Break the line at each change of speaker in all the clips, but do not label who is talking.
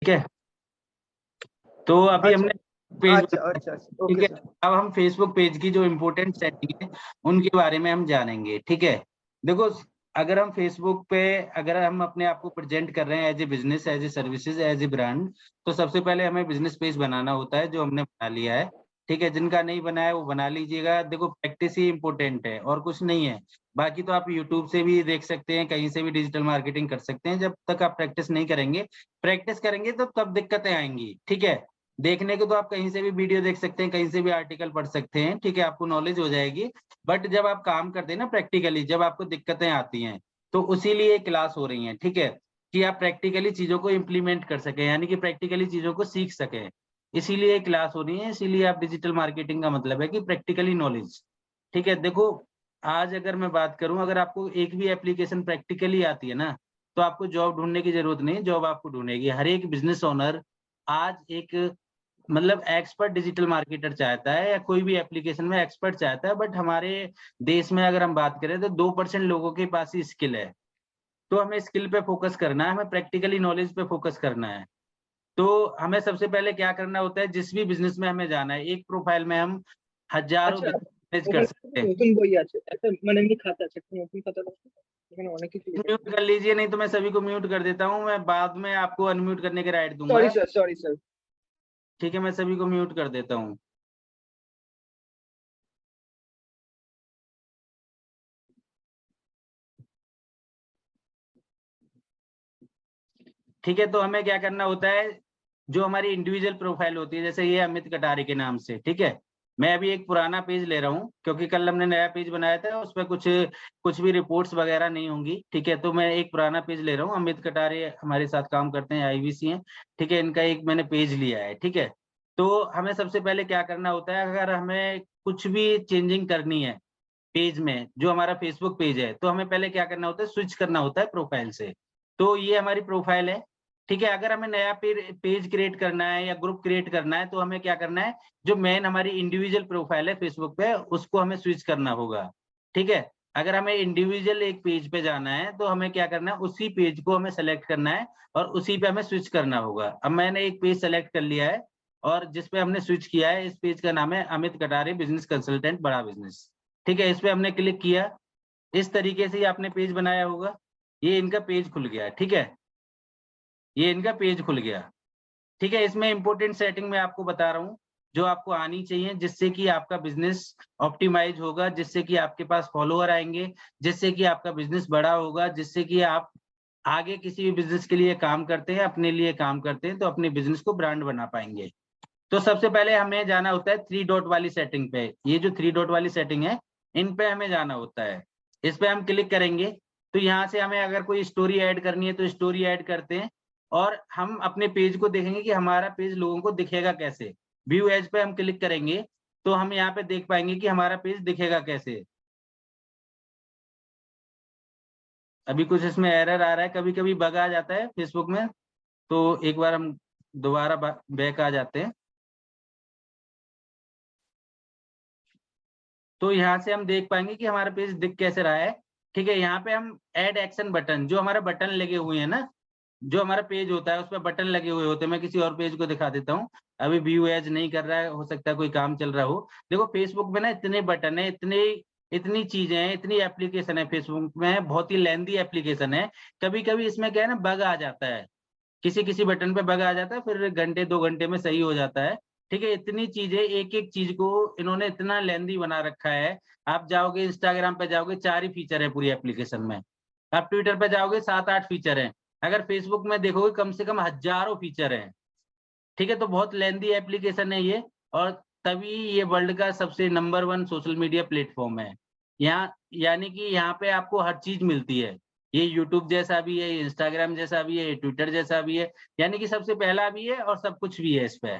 ठीक है, तो अभी हमने पेज ठीक है,
सर।
अब हम फेसबुक पेज की जो इम्पोर्टेंट सेटिंग है उनके बारे में हम जानेंगे। ठीक है, देखो अगर हम फेसबुक पे अगर हम अपने आप को प्रेजेंट कर रहे हैं as a business, as a services, as a brand, तो सबसे पहले हमें बिजनेस पेज बनाना होता है, जो हमने बना लिया है। ठीक है, जिनका नहीं बना है वो बना लीजिएगा। देखो प्रैक्टिस ही इम्पोर्टेंट है और कुछ नहीं है। बाकी तो आप यूट्यूब से भी देख सकते हैं, कहीं से भी डिजिटल मार्केटिंग कर सकते हैं। जब तक आप प्रैक्टिस नहीं करेंगे, प्रैक्टिस करेंगे तो तब दिक्कतें आएंगी। ठीक है, देखने को तो आप कहीं से भी वीडियो देख सकते हैं, कहीं से भी आर्टिकल पढ़ सकते हैं। ठीक है, आपको नॉलेज हो जाएगी। बट जब आप काम करते हैं ना प्रैक्टिकली, जब आपको दिक्कतें आती हैं, तो उसी लिए क्लास हो रही है। ठीक है, कि आप प्रैक्टिकली चीजों को इम्प्लीमेंट कर सकें, यानी कि प्रैक्टिकली चीजों को सीख सकें, इसीलिए क्लास हो रही है। इसीलिए आप डिजिटल मार्केटिंग का मतलब है कि प्रैक्टिकली नॉलेज। ठीक है, देखो आज अगर मैं बात करूं, अगर आपको एक भी एप्लीकेशन प्रैक्टिकली आती है ना, तो आपको जॉब ढूंढने की जरूरत नहीं, जॉब आपको ढूंढेगी। हर एक बिजनेस ओनर आज एक मतलब एक्सपर्ट डिजिटल मार्केटर चाहता है, या कोई भी एप्लीकेशन में एक्सपर्ट चाहता है। बट हमारे देश में अगर हम बात करें तो 2% लोगों के पास ही स्किल है। तो हमें स्किल पे फोकस करना है, हमें प्रैक्टिकली नॉलेज पे फोकस करना है। तो हमें सबसे पहले क्या करना होता है, जिस भी बिजनेस में हमें जाना है, एक प्रोफाइल में हम हजारों बिजनेस कर सकते हैं। म्यूट कर लीजिए, नहीं तो मैं सभी को म्यूट कर देता हूँ। मैं बाद में आपको अनम्यूट करने के राइट दूंगा।
Sorry sir.
ठीक है, मैं सभी को म्यूट कर देता हूँ। ठीक है, तो हमें क्या करना होता है, जो हमारी इंडिविजुअल प्रोफाइल होती है, जैसे ये अमित कटारे के नाम से। ठीक है, मैं अभी एक पुराना पेज ले रहा हूँ, क्योंकि कल हमने नया पेज बनाया था, उस पर कुछ भी रिपोर्ट्स वगैरह नहीं होंगी। ठीक है, तो मैं एक पुराना पेज ले रहा हूँ। अमित कटारे हमारे साथ काम करते हैं, आईवीसी हैं। ठीक है, इनका एक मैंने पेज लिया है। ठीक है, तो हमें सबसे पहले क्या करना होता है, अगर हमें कुछ भी चेंजिंग करनी है पेज में, जो हमारा फेसबुक पेज है, तो हमें पहले क्या करना होता है, स्विच करना होता है प्रोफाइल से। तो ये हमारी प्रोफाइल है। ठीक है, अगर हमें नया पेज क्रिएट करना है या ग्रुप क्रिएट करना है, तो हमें क्या करना है, जो मेन हमारी इंडिविजुअल प्रोफाइल है फेसबुक पे, उसको हमें स्विच करना होगा। ठीक है, अगर हमें इंडिविजुअल एक पेज पे जाना है, तो हमें क्या करना है, उसी पेज को हमें सेलेक्ट करना है और उसी पे हमें स्विच करना होगा। अब मैंने एक पेज सेलेक्ट कर लिया है, और जिसपे हमने स्विच किया है, इस पेज का नाम है अमित कटारे बिजनेस कंसल्टेंट बड़ा बिजनेस। ठीक है, इस पे हमने क्लिक किया। इस तरीके से ही आपने पेज बनाया होगा। ये इनका पेज खुल गया। ठीक है, ये इनका पेज खुल गया। ठीक है, इसमें इंपॉर्टेंट सेटिंग मैं आपको बता रहा हूँ, जो आपको आनी चाहिए, जिससे कि आपका बिजनेस ऑप्टिमाइज होगा, जिससे कि आपके पास फॉलोअर आएंगे, जिससे कि आपका बिजनेस बड़ा होगा, जिससे कि आप आगे किसी भी बिजनेस के लिए काम करते हैं, अपने लिए काम करते हैं, तो अपने बिजनेस को ब्रांड बना पाएंगे। तो सबसे पहले हमें जाना होता है 3 डॉट वाली सेटिंग पे। ये जो 3 डॉट वाली सेटिंग है, इन पे हमें जाना होता है। इस पे हम क्लिक करेंगे, तो यहाँ से हमें अगर कोई स्टोरी ऐड करनी है तो स्टोरी ऐड करते हैं, और हम अपने पेज को देखेंगे कि हमारा पेज लोगों को दिखेगा कैसे। व्यू एज पे हम क्लिक करेंगे, तो हम यहाँ पे देख पाएंगे कि हमारा पेज दिखेगा कैसे। अभी कुछ इसमें एरर आ रहा है, कभी कभी बग आ जाता है फेसबुक में, तो एक बार हम दोबारा बैक आ जाते हैं। तो यहाँ से हम देख पाएंगे कि हमारा पेज दिख कैसे रहा है। ठीक है, यहाँ पे हम ऐड एक्शन बटन, जो हमारा बटन लगे हुए हैं ना, जो हमारा पेज होता है उस पर बटन लगे हुए होते हैं। मैं किसी और पेज को दिखा देता हूँ। अभी व्यू एज नहीं कर रहा है, हो सकता है कोई काम चल रहा हो। देखो फेसबुक में ना इतने बटन है, इतनी चीजें हैं, इतनी एप्लीकेशन है फेसबुक में, बहुत ही लेंदी एप्लीकेशन है। कभी कभी इसमें क्या है ना, बग आ जाता है, किसी किसी बटन पे बग आ जाता है, फिर घंटे 2 घंटे में सही हो जाता है। ठीक है, इतनी चीजें, एक एक चीज को इन्होंने इतना लेंदी बना रखा है। आप जाओगे इंस्टाग्राम पे, जाओगे 4 ही फीचर है पूरी एप्लीकेशन में। आप ट्विटर पे जाओगे 7-8 फीचर हैं। अगर फेसबुक में देखोगे कम से कम हजारों फीचर हैं। ठीक है, तो बहुत लेंदी एप्लीकेशन है ये, और तभी ये वर्ल्ड का सबसे नंबर 1 सोशल मीडिया प्लेटफॉर्म है। यहाँ यानी कि यहाँ पे आपको हर चीज मिलती है। ये यूट्यूब जैसा भी है, इंस्टाग्राम जैसा भी है, ट्विटर जैसा भी है, यानी कि सबसे पहला भी है और सब कुछ भी है इस पे।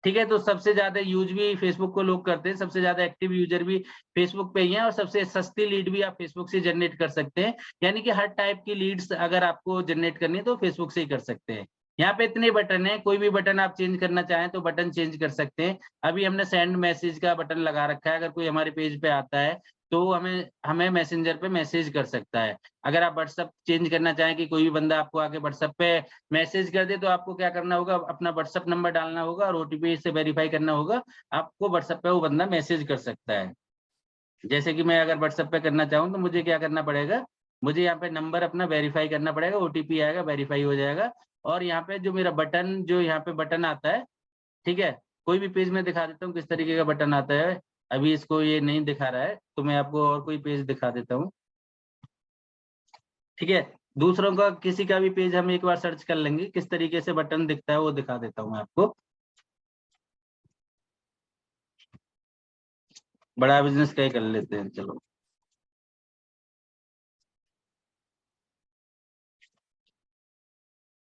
ठीक है, तो सबसे ज्यादा यूज भी फेसबुक को लोग करते हैं, सबसे ज्यादा एक्टिव यूजर भी फेसबुक पे ही है, और सबसे सस्ती लीड भी आप फेसबुक से जनरेट कर सकते हैं। यानी कि हर टाइप की लीड्स अगर आपको जनरेट करनी है तो फेसबुक से ही कर सकते हैं। यहाँ पे इतने बटन है, कोई भी बटन आप चेंज करना चाहें तो बटन चेंज कर सकते हैं। अभी हमने सेंड मैसेज का बटन लगा रखा है, अगर कोई हमारे पेज पे आता है तो हमें हमें मैसेंजर पे मैसेज कर सकता है। अगर आप व्हाट्सएप चेंज करना चाहें कि कोई भी बंदा आपको आके व्हाट्सएप पे मैसेज कर दे, तो आपको क्या करना होगा, अपना व्हाट्सएप नंबर डालना होगा और ओटीपी से वेरीफाई करना होगा, आपको व्हाट्सएप पे वो बंदा मैसेज कर सकता है। जैसे कि मैं अगर व्हाट्सएप पे करना चाहूँ तो मुझे क्या करना पड़ेगा, मुझे यहाँ पे नंबर अपना वेरीफाई करना पड़ेगा, ओटीपी आएगा, वेरीफाई हो जाएगा और यहाँ पे जो मेरा बटन, जो यहाँ पे बटन आता है, ठीक है? कोई भी पेज में दिखा देता हूँ किस तरीके का बटन आता है। अभी इसको ये नहीं दिखा रहा है, तो मैं आपको और कोई पेज दिखा देता हूँ, ठीक है? दूसरों का किसी का भी पेज हम एक बार सर्च कर लेंगे, किस तरीके से बटन दिखता है वो दिखा देता हूँ मैं आपको। बड़ा बिज़नेस का ही कर लेते हैं, चलो।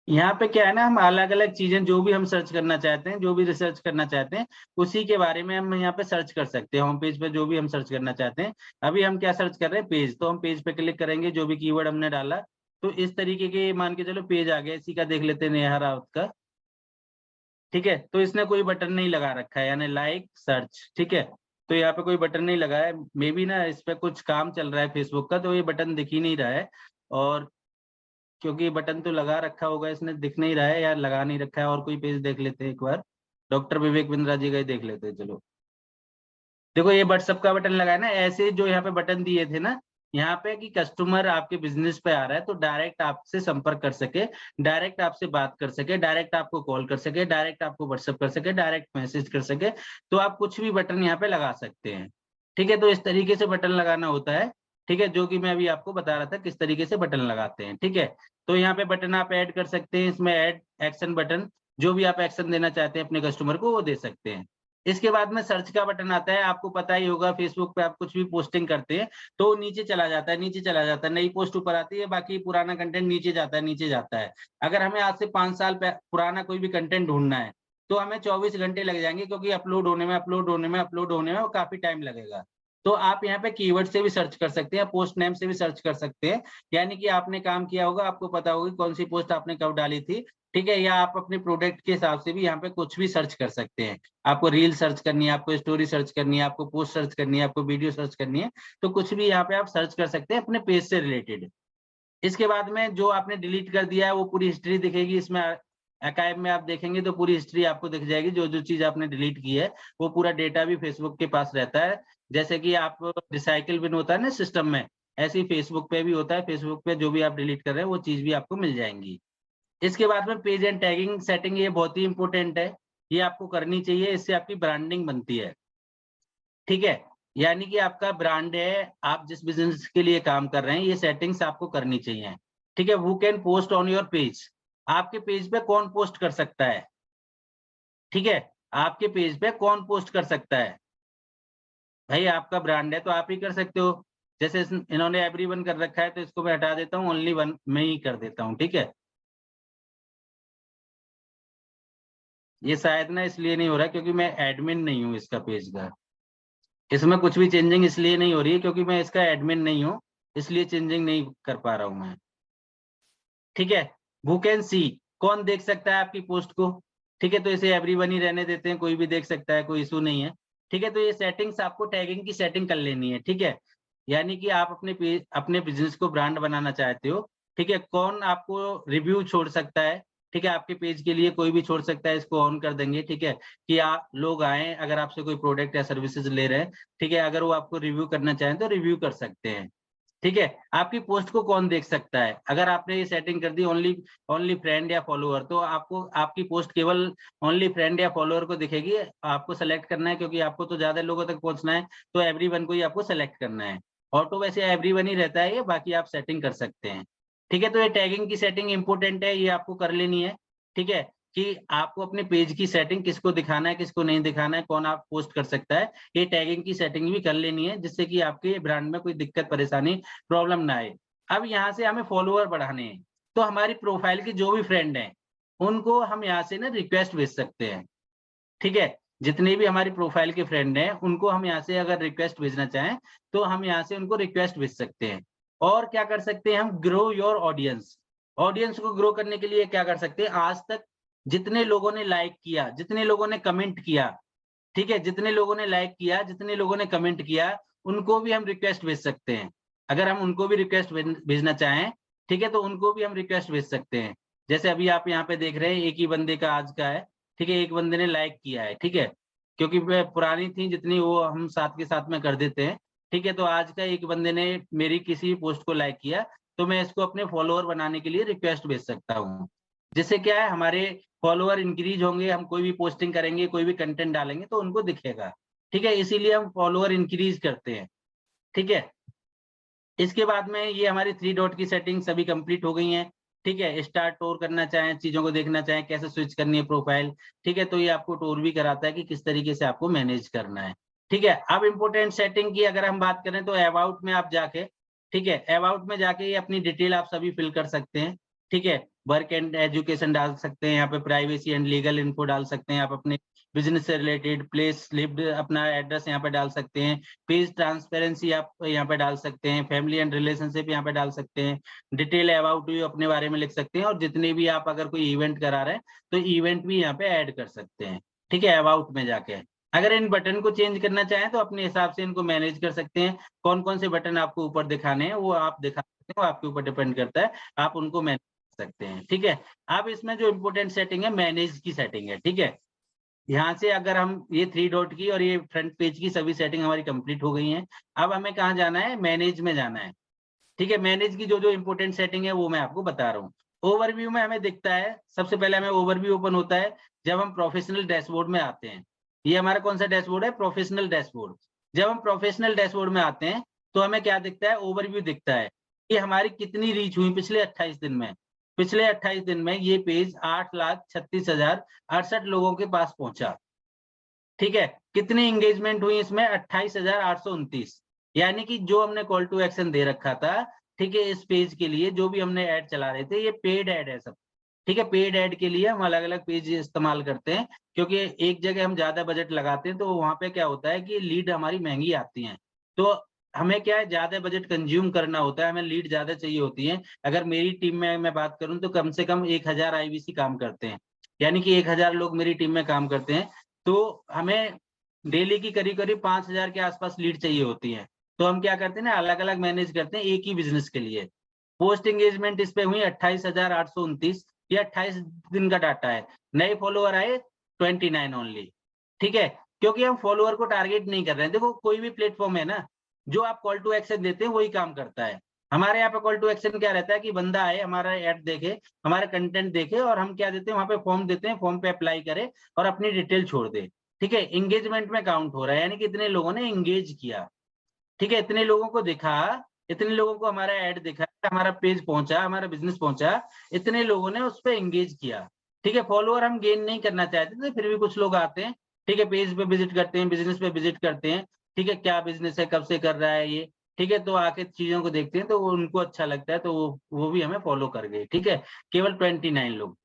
यहाँ पे क्या है ना, हम अलग-अलग चीज़ें जो भी हम सर्च करना चाहते हैं, जो भी रिसर्च करना चाहते हैं, उसी के बारे में हम यहाँ पे सर्च कर सकते हैं। होम पेज पे जो भी हम सर्च करना चाहते हैं। अभी हम क्या सर्च कर रहे हैं, पेज, तो हम पेज पे क्लिक करेंगे, जो भी कीवर्ड हमने डाला, तो इस तरीके के मान के चलो पेज आ गया। इसी का देख लेते हैं, नेहा राउत का, ठीक है? तो इसने कोई बटन नहीं लगा रखा है, यानी लाइक सर्च, ठीक है? तो यहाँ पे कोई बटन नहीं लगा है, मे बी ना इस पे कुछ काम चल रहा है फेसबुक का, तो ये बटन दिख ही नहीं रहा है। और क्योंकि बटन तो लगा रखा होगा इसने, दिख नहीं रहा है, या लगा नहीं रखा है। और कोई पेज देख लेते हैं एक बार, डॉक्टर विवेक बिंद्रा जी का ही देख लेते हैं, चलो। देखो ये व्हाट्सएप का बटन लगा है ना, ऐसे जो यहाँ पे बटन दिए थे ना, यहाँ पे कि कस्टमर आपके बिजनेस पे आ रहा है तो डायरेक्ट आपसे संपर्क कर सके, डायरेक्ट आपसे बात कर सके, डायरेक्ट आपको कॉल कर सके, डायरेक्ट आपको व्हाट्सएप कर सके, डायरेक्ट मैसेज कर सके, तो आप कुछ भी बटन यहाँ पे लगा सकते हैं, ठीक है? तो इस तरीके से बटन लगाना होता है, ठीक है? जो कि मैं अभी आपको बता रहा था किस तरीके से बटन लगाते हैं, ठीक है? तो यहाँ पे बटन आप ऐड कर सकते हैं, इसमें ऐड एक्शन बटन, जो भी आप एक्शन देना चाहते हैं अपने कस्टमर को वो दे सकते हैं। इसके बाद में सर्च का बटन आता है, आपको पता ही होगा फेसबुक पे आप कुछ भी पोस्टिंग करते हैं, तो नीचे चला जाता है, नीचे चला जाता है, नई पोस्ट ऊपर आती है, बाकी पुराना कंटेंट नीचे जाता है, नीचे जाता है। अगर हमें आज से 5 साल पुराना कोई भी कंटेंट ढूँढना है, तो हमें 24 घंटे लग जाएँगे, क्योंकि अपलोड होने में काफ़ी टाइम लगेगा। तो आप यहाँ पे कीवर्ड से भी सर्च कर सकते हैं, पोस्ट नेम से भी सर्च कर सकते हैं, यानी कि आपने काम किया होगा, आपको पता होगा कौन-सी पोस्ट आपने कब डाली थी, ठीक है? या आप अपने प्रोडक्ट के हिसाब से भी यहाँ पे कुछ भी सर्च कर सकते हैं। आपको रील सर्च करनी है, आपको स्टोरी सर्च करनी है, आपको पोस्ट सर्च करनी है, आपको वीडियो सर्च करनी है, तो कुछ भी यहाँ पे आप सर्च कर सकते हैं अपने पेज से रिलेटेड। इसके बाद में जो आपने डिलीट कर दिया है वो पूरी हिस्ट्री दिखेगी इसमें। आर्काइव में आप देखेंगे तो पूरी हिस्ट्री आपको दिख जाएगी, जो-जो चीज़ आपने डिलीट की है, वो पूरा डेटा भी फेसबुक के पास रहता है। जैसे कि आप रिसाइकिल बिन होता है ना सिस्टम में, ऐसे ही फेसबुक पे भी होता है, फेसबुक पे जो भी आप डिलीट कर रहे हैं वो चीज़ भी आपको मिल जाएँगी। इसके बाद में पेज एंड टैगिंग सेटिंग, ये बहुत ही इम्पोर्टेंट है, ये आपको करनी चाहिए, इससे आपकी ब्रांडिंग बनती है, ठीक है? यानी कि आपका ब्रांड है, आप जिस बिज़नेस के लिए काम कर रहे हैं, ये सेटिंग्स आपको करनी चाहिए, ठीक है? हू can post on your page, आपके पेज पे कौन पोस्ट कर सकता है, ठीक है? आपके पेज पे कौन पोस्ट कर सकता है? भाई आपका ब्रांड है तो आप ही कर सकते हो। जैसे इन्होंने एवरीवन कर रखा है, तो इसको मैं हटा देता हूँ, ओनली वन मैं ही कर देता हूँ, ठीक है? ये शायद ना इसलिए नहीं हो रहा है क्योंकि मैं एडमिन नहीं हूँ इसका पेज का। इसमें कुछ भी चेंजिंग इसलिए नहीं हो रही है क्योंकि मैं इसका एडमिन नहीं हूँ, इसलिए चेंजिंग नहीं कर पा रहा हूँ मैं। ठीक है? हू कैन सी, कौन देख सकता है आपकी पोस्ट को? ठीक है, तो इसे एवरीवन ही रहने देते हैं, कोई भी देख सकता है, कोई इश्यू नहीं है। ठीक है, तो ये सेटिंग्स आपको टैगिंग की सेटिंग कर लेनी है, ठीक है? यानी कि आप अपने बिज़नेस को ब्रांड बनाना चाहते हो, ठीक है? कौन आपको रिव्यू छोड़ सकता है, ठीक है? आपके पेज के लिए कोई भी छोड़ सकता है, इसको ऑन कर देंगे, ठीक है? कि आप लोग आएँ, अगर आपसे कोई प्रोडक्ट या सर्विसेज़ ले रहे हैं, ठीक है? अगर वो आपको रिव्यू करना चाहें, तो रिव्यू कर सकते हैं। ठीक है? आपकी पोस्ट को कौन देख सकता है? अगर आपने ये सेटिंग कर दी ओनली ओनली फ्रेंड या फॉलोवर, तो आपको आपकी पोस्ट केवल ओनली फ्रेंड या फॉलोवर को दिखेगी। आपको सेलेक्ट करना है क्योंकि आपको तो ज़्यादा लोगों तक पहुँचना है, तो एवरीवन को ही आपको सेलेक्ट करना है। ऑटो वैसे एवरीवन ही रहता है ये, बाकी आप सेटिंग कर सकते हैं। ठीक है? तो ये टैगिंग की सेटिंग इम्पोर्टेंट है, ये आपको कर लेनी है। ठीक है? कि आपको अपने पेज की सेटिंग किसको दिखाना है, किसको नहीं दिखाना है, कौन आप पोस्ट कर सकता है, ये टैगिंग की सेटिंग भी कर लेनी है, जिससे कि आपके ब्रांड में कोई दिक्कत, परेशानी, प्रॉब्लम ना आए। अब यहाँ से हमें फॉलोवर बढ़ाने हैं, तो हमारी प्रोफाइल के जो भी फ्रेंड हैं, उनको हम यहाँ से ना रिक्वेस्ट भेज सकते हैं, ठीक है? जितने भी हमारी प्रोफाइल के फ्रेंड हैं, उनको हम यहाँ से अगर रिक्वेस्ट भेजना चाहें, तो हम यहाँ से उनको रिक्वेस्ट भेज सकते हैं। और क्या कर सकते हैं हम, ग्रो योर ऑडियंस। ऑडियंस को ग्रो करने के लिए क्या कर सकते हैं, आज तक जितने लोगों ने लाइक किया, जितने लोगों ने कमेंट किया, ठीक है? जितने लोगों ने लाइक किया, जितने लोगों ने कमेंट किया, उनको भी हम रिक्वेस्ट भेज सकते हैं। अगर हम उनको भी रिक्वेस्ट भेजना चाहें, ठीक है, तो उनको भी हम रिक्वेस्ट भेज सकते हैं। जैसे अभी आप यहाँ पे देख रहे हैं, एक ही बंदे का आज का है, ठीक है, एक बंदे ने लाइक किया है, ठीक है, क्योंकि वह पुरानी थी जितनी वो हम साथ के साथ में कर देते हैं, ठीक है। तो आज का एक बंदे ने मेरी किसी पोस्ट को लाइक किया, तो मैं इसको अपने फॉलोअर बनाने के लिए रिक्वेस्ट भेज सकता हूँ। जिससे क्या है, हमारे फॉलोअर इंक्रीज होंगे, हम कोई भी पोस्टिंग करेंगे, कोई भी कंटेंट डालेंगे तो उनको दिखेगा, ठीक है, इसीलिए हम फॉलोअर इंक्रीज करते हैं, ठीक है। इसके बाद में ये हमारी 3 डॉट की सेटिंग सभी कंप्लीट हो गई हैं, ठीक है। स्टार्ट टूर करना चाहें, चीजों को देखना चाहें, कैसे स्विच करनी है प्रोफाइल, ठीक है, तो ये आपको टूर भी कराता है कि किस तरीके से आपको मैनेज करना है, ठीक है। अब इम्पोर्टेंट सेटिंग की अगर हम बात करें तो अबाउट में आप जाके, ठीक है, अबाउट में जाके ये अपनी डिटेल आप सभी फिल कर सकते हैं, ठीक है। वर्क एंड एजुकेशन डाल सकते हैं, यहाँ पे प्राइवेसी एंड लीगल इन्फो डाल सकते हैं, आप अपने बिजनेस से रिलेटेड, प्लेस लिव्ड, अपना एड्रेस यहाँ पे डाल सकते हैं, पेज ट्रांसपेरेंसी आप यहाँ पे डाल सकते हैं, फैमिली एंड रिलेशनशिप यहाँ पे डाल सकते हैं, डिटेल अबाउट यू अपने बारे में लिख सकते हैं, और जितने भी आप अगर कोई इवेंट करा रहे हैं तो इवेंट भी यहाँ पे ऐड कर सकते हैं, ठीक है, अबाउट में जाके। अगर इन बटन को चेंज करना चाहें तो अपने हिसाब से इनको मैनेज कर सकते हैं, कौन कौन से बटन आपको ऊपर दिखाने हैं वो आप दिखा सकते हैं, वो आपके ऊपर डिपेंड करता है, आप उनको मैनेज कर सकते हैं, ठीक है। अब इसमें जो इम्पोर्टेंट सेटिंग है, मैनेज की सेटिंग है, ठीक है। यहाँ से अगर हम ये 3 डॉट की और ये फ्रंट पेज की सभी सेटिंग हमारी कंप्लीट हो गई हैं, अब हमें कहाँ जाना है, मैनेज में जाना है, ठीक है। मैनेज की जो जो इम्पोर्टेंट सेटिंग है वो मैं आपको बता रहा हूँ। ओवरव्यू में हमें दिखता है, सबसे पहले हमें ओवरव्यू ओपन होता है जब हम प्रोफेशनल डैशबोर्ड में आते हैं। ये हमारा कौन सा डैशबोर्ड है, प्रोफेशनल डैशबोर्ड। जब हम प्रोफेशनल डैशबोर्ड में आते हैं तो हमें क्या दिखता है, ओवरव्यू दिखता है कि हमारी कितनी रीच हुई पिछले 28 दिन में। पिछले 28 दिन में ये पेज 8,36,068 लोगों के पास पहुंचा, ठीक है। कितनी एंगेजमेंट हुई इसमें, 28,829, यानी कि जो हमने कॉल टू एक्शन दे रखा था, ठीक है, इस पेज के लिए जो भी हमने ऐड चला रहे थे, ये पेड ऐड है सब, ठीक है। पेड ऐड के लिए हम अलग अलग पेज इस्तेमाल करते हैं, क्योंकि एक जगह हम ज्यादा बजट लगाते हैं तो वहां पे क्या होता है कि लीड हमारी महंगी आती हैं, तो हमें क्या है, ज्यादा बजट कंज्यूम करना होता है, हमें लीड ज्यादा चाहिए होती है। अगर मेरी टीम में मैं बात करूं तो कम से कम 1000 IVC काम करते हैं, यानी कि 1000 लोग मेरी टीम में काम करते हैं, तो हमें डेली की करीब करीब 5000 के आसपास लीड चाहिए होती है। तो हम क्या करते हैं ना, अलग अलग मैनेज करते हैं एक ही बिजनेस के लिए। पोस्ट एंगेजमेंट इस पे हुई 28,829, ये 28 दिन का डाटा है। नए फॉलोअर आए 29 ओनली, ठीक है, क्योंकि हम फॉलोअर को टारगेट नहीं कर रहे हैं। देखो कोई भी प्लेटफॉर्म है ना, जो आप कॉल टू एक्शन देते हैं वही काम करता है। हमारे यहाँ पे कॉल टू एक्शन क्या रहता है कि बंदा आए, हमारा ऐड देखे, हमारा कंटेंट देखे, और हम क्या देते हैं वहां पे फॉर्म देते हैं, फॉर्म पे अप्लाई करे और अपनी डिटेल छोड़ दे, ठीक है। एंगेजमेंट में काउंट हो रहा है, यानी कि इतने लोगों ने एंगेज किया, ठीक है, इतने लोगों को दिखा, इतने लोगों को हमारा ऐड दिखा, हमारा पेज पहुंचा, हमारा बिजनेस पहुंचा, इतने लोगों ने उस पर एंगेज किया, ठीक है। फॉलोअर हम गेन नहीं करना चाहते थे, फिर भी कुछ लोग आते हैं, ठीक है, पेज पे विजिट करते हैं, बिजनेस पे विजिट करते हैं, ठीक है, क्या बिजनेस है, कब से कर रहा है ये, ठीक है, तो आके चीजों को देखते हैं तो वो उनको अच्छा लगता है, तो वो भी हमें फॉलो कर गए, ठीक है। केवल 29 लोग।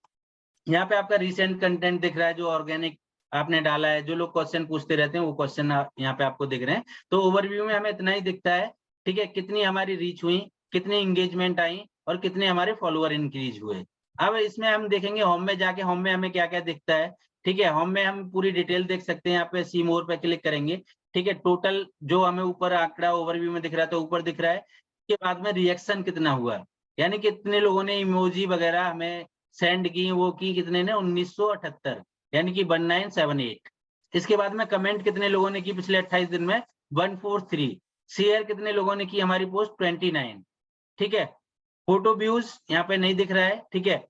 यहाँ पे आपका रिसेंट कंटेंट दिख रहा है, जो ऑर्गेनिक आपने डाला है, जो लोग क्वेश्चन पूछते रहते हैं वो क्वेश्चन यहाँ पे आपको दिख रहे हैं। तो ओवरव्यू में हमें इतना ही दिखता है, ठीक है, कितनी हमारी रीच हुई, कितनी एंगेजमेंट आई, और कितने हमारे फॉलोअर इंक्रीज हुए। अब इसमें हम देखेंगे होम में जाके, होम में हमें क्या क्या दिखता है, ठीक है। होम में हम पूरी डिटेल देख सकते हैं, यहाँ पे सी मोर पे क्लिक करेंगे, ठीक है। टोटल जो हमें ऊपर आंकड़ा ओवरव्यू में दिख रहा है, तो ऊपर दिख रहा है, उसके बाद में रिएक्शन कितना हुआ, यानी कितने लोगों ने इमोजी वगैरह हमें सेंड की, वो की कितने ने, 1978, यानी कि 1978। इसके बाद में कमेंट कितने लोगों ने की पिछले 28 दिन में, 143। शेयर कितने लोगों ने की हमारी पोस्ट, 29, ठीक है। फोटो व्यूज यहाँ पे नहीं दिख रहा है, ठीक है।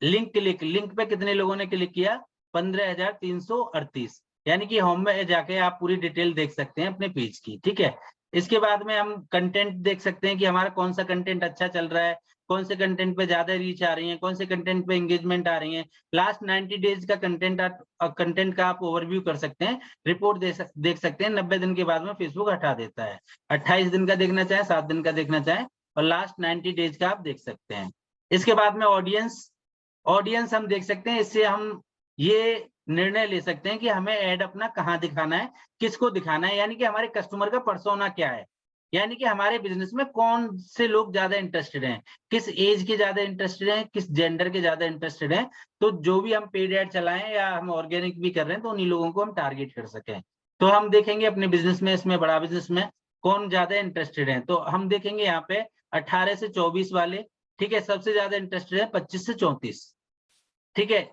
लिंक क्लिक, लिंक पे कितने लोगों ने क्लिक किया, 15,338, यानी कि होम में जाके आप पूरी डिटेल देख सकते हैं अपने पेज की, ठीक है। इसके बाद में हम कंटेंट देख सकते हैं कि हमारा कौन सा कंटेंट अच्छा चल रहा है, कौन से कंटेंट पे ज्यादा रीच आ रही है, कौन से कंटेंट पे एंगेजमेंट आ रही है। लास्ट 90 डेज का कंटेंट का आप ओवरव्यू कर सकते हैं, रिपोर्ट देख सकते हैं। 90 दिन के बाद में फेसबुक हटा देता है, 28 दिन का देखना चाहे, 7 दिन का देखना चाहे, और लास्ट 90 डेज का आप देख सकते हैं। इसके बाद में ऑडियंस हम देख सकते हैं, इससे हम ये निर्णय ले सकते हैं कि हमें ऐड अपना कहाँ दिखाना है, किसको दिखाना है, यानी कि हमारे कस्टमर का पर्सोना क्या है, यानी कि हमारे बिजनेस में कौन से लोग ज्यादा इंटरेस्टेड हैं, किस एज के ज्यादा इंटरेस्टेड हैं, किस जेंडर के ज्यादा इंटरेस्टेड हैं। तो जो भी हम पेड ऐड चलाएं या हम ऑर्गेनिक भी कर रहे हैं, तो उन्हीं लोगों को हम टारगेट कर सकें। तो हम देखेंगे अपने बिजनेस में, इसमें बड़ा बिजनेस में कौन ज्यादा इंटरेस्टेड है, तो हम देखेंगे यहाँ पे 18 से 24 वाले, ठीक है, सबसे ज्यादा इंटरेस्टेड है 25 से 34, ठीक है,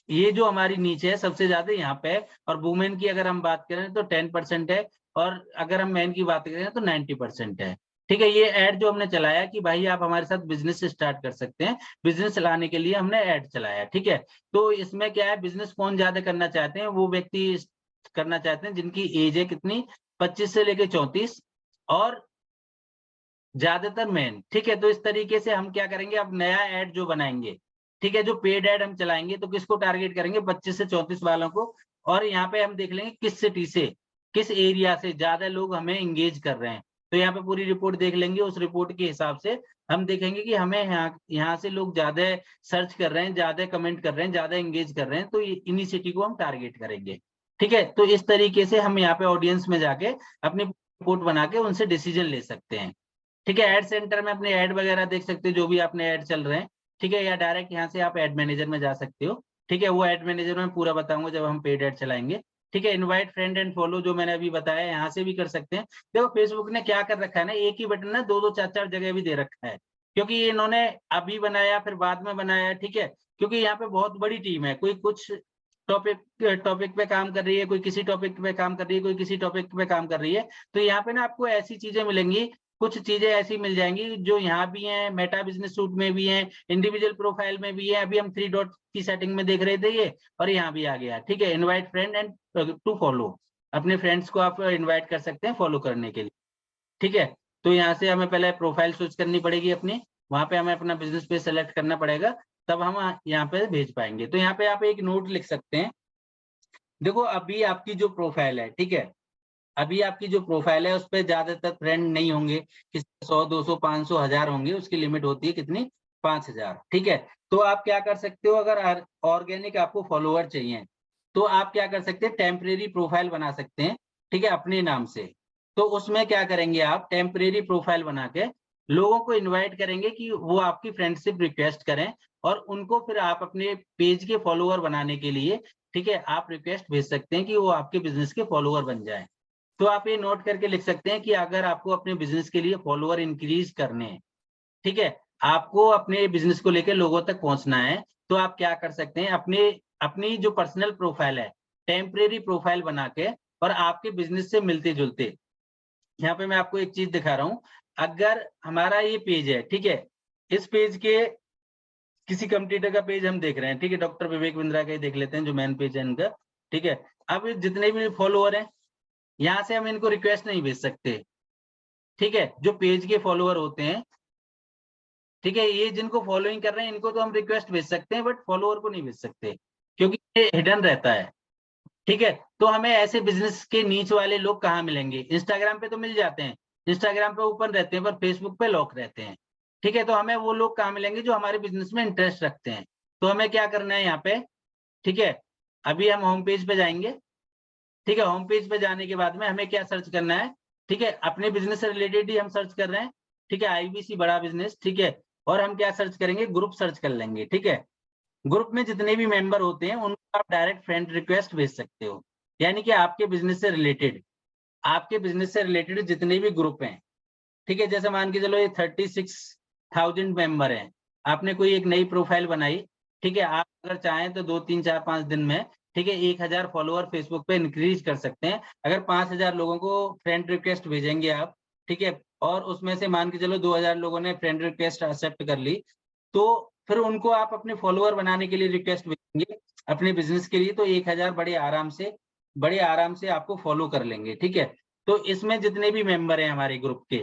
ये जो हमारी नीचे है सबसे ज्यादा यहाँ पे है। और वुमेन की अगर हम बात करें तो 10% है, और अगर हम मैन की बात करें तो 90% है, ठीक है। ये ऐड जो हमने चलाया कि भाई आप हमारे साथ बिजनेस स्टार्ट कर सकते हैं, बिजनेस चलाने के लिए हमने ऐड चलाया, ठीक है। तो इसमें क्या है, बिजनेस कौन ज्यादा करना चाहते हैं, वो व्यक्ति करना चाहते हैं जिनकी एज है कितनी, 25 से लेके 34, और ज्यादातर मैन, ठीक है। तो इस तरीके से हम क्या करेंगे, अब नया ऐड जो बनाएंगे, ठीक है, जो पेड ऐड हम चलाएंगे तो किसको टारगेट करेंगे, 25 से 34 वालों को। और यहाँ पे हम देख लेंगे किस सिटी से, किस एरिया से ज्यादा लोग हमें एंगेज कर रहे हैं, तो यहाँ पे पूरी रिपोर्ट देख लेंगे। उस रिपोर्ट के हिसाब से हम देखेंगे कि हमें यहाँ से लोग ज्यादा सर्च कर रहे हैं, ज्यादा कमेंट कर रहे हैं, ज्यादा एंगेज कर रहे हैं, तो इन्हीं सिटी को हम टारगेट करेंगे, ठीक है। तो इस तरीके से हम यहाँ पे ऑडियंस में जाके अपनी रिपोर्ट बना के उनसे डिसीजन ले सकते हैं, ठीक है। ऐड सेंटर में अपने ऐड वगैरह देख सकते हो, जो भी आपने ऐड चल रहे हैं, ठीक है, या डायरेक्ट यहाँ से आप ऐड मैनेजर में जा सकते हो, ठीक है। वो ऐड मैनेजर में पूरा बताऊंगा जब हम पेड ऐड चलाएंगे, ठीक है। इनवाइट फ्रेंड एंड फॉलो जो मैंने अभी बताया, यहाँ से भी कर सकते हैं। देखो फेसबुक ने क्या कर रखा है ना, एक ही बटन ना दो दो चार चार जगह भी दे रखा है, क्योंकि इन्होंने अभी बनाया फिर बाद में बनाया, ठीक है, क्योंकि यहाँ पे बहुत बड़ी टीम है, कोई कुछ टॉपिक पे काम कर रही है, कोई किसी टॉपिक पे काम कर रही है, कोई किसी टॉपिक पे काम कर रही है। तो यहाँ पे ना आपको ऐसी चीजें मिलेंगी, कुछ चीजें ऐसी मिल जाएंगी जो यहाँ भी हैं, मेटा बिजनेस सूट में भी हैं, इंडिविजुअल प्रोफाइल में भी है, अभी हम 3 डॉट की सेटिंग में देख रहे थे ये, और यहाँ भी आ गया, ठीक है। Invite friend and to follow, अपने फ्रेंड्स को आप इनवाइट कर सकते हैं फॉलो करने के लिए, ठीक है। तो यहाँ से हमें पहले प्रोफाइल स्विच करनी पड़ेगी अपनी, वहां पे हमें अपना बिजनेस पेज सेलेक्ट करना पड़ेगा, तब हम यहाँ पे भेज पाएंगे। तो यहाँ पे आप एक नोट लिख सकते हैं, देखो अभी आपकी जो प्रोफाइल है, ठीक है, अभी आपकी जो प्रोफाइल है उस पर ज्यादातर फ्रेंड नहीं होंगे, किसी 100 200 500 1000 होंगे, उसकी लिमिट होती है कितनी, 5000, ठीक है। तो आप क्या कर सकते हो, अगर ऑर्गेनिक आपको फॉलोअर चाहिए तो आप क्या कर सकते हैं, टेम्परेरी प्रोफाइल बना सकते हैं, ठीक है, अपने नाम से। तो उसमें क्या करेंगे, आप टेम्परेरी प्रोफाइल बना के लोगों को इन्वाइट करेंगे कि वो आपकी फ्रेंडशिप रिक्वेस्ट करें, और उनको फिर आप अपने पेज के फॉलोअर बनाने के लिए, ठीक है, आप रिक्वेस्ट भेज सकते हैं कि वो आपके बिजनेस के फॉलोअर बन जाए। तो आप ये नोट करके लिख सकते हैं कि अगर आपको अपने बिजनेस के लिए फॉलोअर इंक्रीज करने हैं, ठीक है, आपको अपने बिजनेस को लेकर लोगों तक पहुंचना है, तो आप क्या कर सकते हैं, अपनी जो पर्सनल प्रोफाइल है, टेम्परेरी प्रोफाइल बना के, और आपके बिजनेस से मिलते जुलते, यहाँ पे मैं आपको एक चीज दिखा रहा हूं, अगर हमारा ये पेज है, ठीक है, इस पेज के किसी कंपटीटर का पेज हम देख रहे हैं, ठीक है, डॉक्टर विवेक बिंद्रा का ही देख लेते हैं जो मेन पेज है इनका, ठीक है। अब जितने भी फॉलोअर हैं, यहाँ से हम इनको रिक्वेस्ट नहीं भेज सकते, ठीक है, जो पेज के फॉलोअर होते हैं, ठीक है, ये जिनको फॉलोइंग कर रहे हैं इनको तो हम रिक्वेस्ट भेज सकते हैं, बट फॉलोअर को नहीं भेज सकते, क्योंकि ये हिडन रहता है, ठीक है। तो हमें ऐसे बिजनेस के नीच वाले लोग कहाँ मिलेंगे, इंस्टाग्राम पे तो मिल जाते हैं, इंस्टाग्राम पे ओपन रहते हैं, पर फेसबुक पे लॉक रहते हैं, ठीक है। तो हमें वो लोग कहाँ मिलेंगे जो हमारे बिजनेस में इंटरेस्ट रखते हैं। तो हमें क्या करना है यहाँ पे, ठीक है, अभी हम होम पेज पे जाएंगे, ठीक है, होम पेज पे जाने के बाद में हमें क्या सर्च करना है, ठीक है, अपने बिजनेस से रिलेटेड ही हम सर्च कर रहे हैं, ठीक है, आईबीसी बड़ा बिजनेस, ठीक है। और हम क्या सर्च करेंगे, ग्रुप सर्च कर लेंगे, ठीक है। ग्रुप में जितने भी मेंबर होते हैं उनको आप डायरेक्ट फ्रेंड रिक्वेस्ट भेज सकते हो, यानी कि आपके बिजनेस से रिलेटेड जितने भी ग्रुप हैं, ठीक है, जैसे मान के चलो ये 36,000 मेंबर हैं, आपने कोई एक नई प्रोफाइल बनाई, ठीक है, आप अगर चाहें तो 2 3 4 5 दिन में, ठीक है, 1000 फॉलोअर फेसबुक पे इंक्रीज कर सकते हैं। अगर 5000 लोगों को फ्रेंड रिक्वेस्ट भेजेंगे आप, ठीक है, और उसमें से मान के चलो 2000 लोगों ने फ्रेंड रिक्वेस्ट एक्सेप्ट कर ली, तो फिर उनको आप अपने फॉलोअर बनाने के लिए रिक्वेस्ट भेजेंगे अपने बिजनेस के लिए, तो 1000 बड़े आराम से आपको फॉलो कर लेंगे, ठीक है। तो इसमें जितने भी मेंबर हैं हमारे ग्रुप के,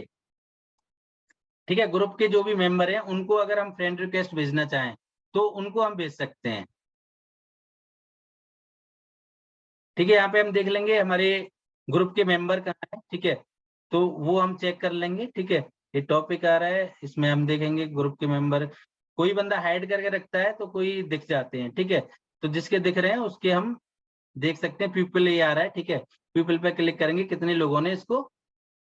ठीक है, ग्रुप के जो भी मेंबर हैं उनको अगर हम फ्रेंड रिक्वेस्ट भेजना चाहें तो उनको हम भेज सकते हैं, ठीक है। यहाँ पे हम देख लेंगे हमारे ग्रुप के मेंबर कहाँ है, ठीक है, तो वो हम चेक कर लेंगे, ठीक है। ये टॉपिक आ रहा है, इसमें हम देखेंगे ग्रुप के मेंबर, कोई बंदा हाइड करके रखता है तो कोई दिख जाते हैं, ठीक है। तो जिसके दिख रहे हैं उसके हम देख सकते हैं, पीपल ये आ रहा है, ठीक है, पीपल पे क्लिक करेंगे, कितने लोगों ने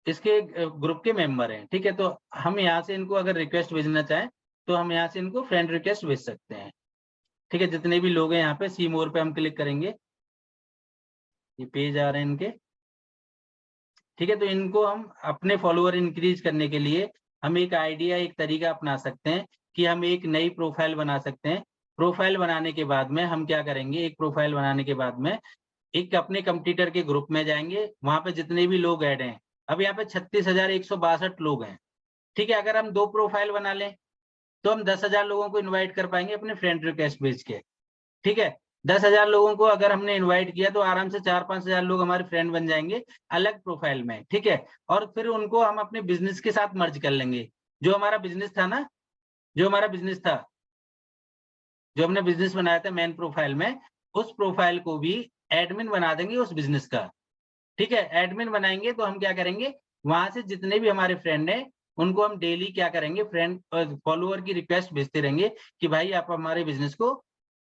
इसके ग्रुप के मेंबर हैं, ठीक है। तो हम यहाँ से इनको अगर रिक्वेस्ट भेजना चाहें तो हम यहाँ से इनको फ्रेंड रिक्वेस्ट भेज सकते हैं, ठीक है। जितने भी लोग हैं यहाँ पे सी मोर पे हम क्लिक करेंगे, ये पेज आ रहे हैं इनके, ठीक है। तो इनको हम अपने फॉलोअर इंक्रीज करने के लिए हम एक आइडिया, एक तरीका अपना सकते हैं कि हम एक नई प्रोफाइल बना सकते हैं। प्रोफाइल बनाने के बाद में हम क्या करेंगे, एक प्रोफाइल बनाने के बाद में एक अपने कंपटीटर के ग्रुप में जाएंगे, वहां पे जितने भी लोग ऐड हैं, अब यहाँ पे 36,162 लोग हैं। ठीक है, अगर हम 2 प्रोफाइल बना लें तो हम 10,000 लोगों को इनवाइट कर पाएंगे अपने फ्रेंड रिक्वेस्ट भेज के। ठीक है, 10,000 लोगों को अगर हमने इनवाइट किया तो आराम से 4-5,000 लोग हमारे फ्रेंड बन जाएंगे अलग प्रोफाइल में। ठीक है, और फिर उनको हम अपने बिजनेस के साथ मर्ज कर लेंगे। जो हमारा बिजनेस था ना, जो हमारा बिजनेस था, जो हमने बिजनेस बनाया था मेन प्रोफाइल में, उस प्रोफाइल को भी एडमिन बना देंगे उस बिजनेस का। ठीक है, एडमिन बनाएंगे तो हम क्या करेंगे, वहां से जितने भी हमारे फ्रेंड हैं उनको हम डेली क्या करेंगे, फ्रेंड फॉलोअर की रिक्वेस्ट भेजते रहेंगे कि भाई आप हमारे बिजनेस को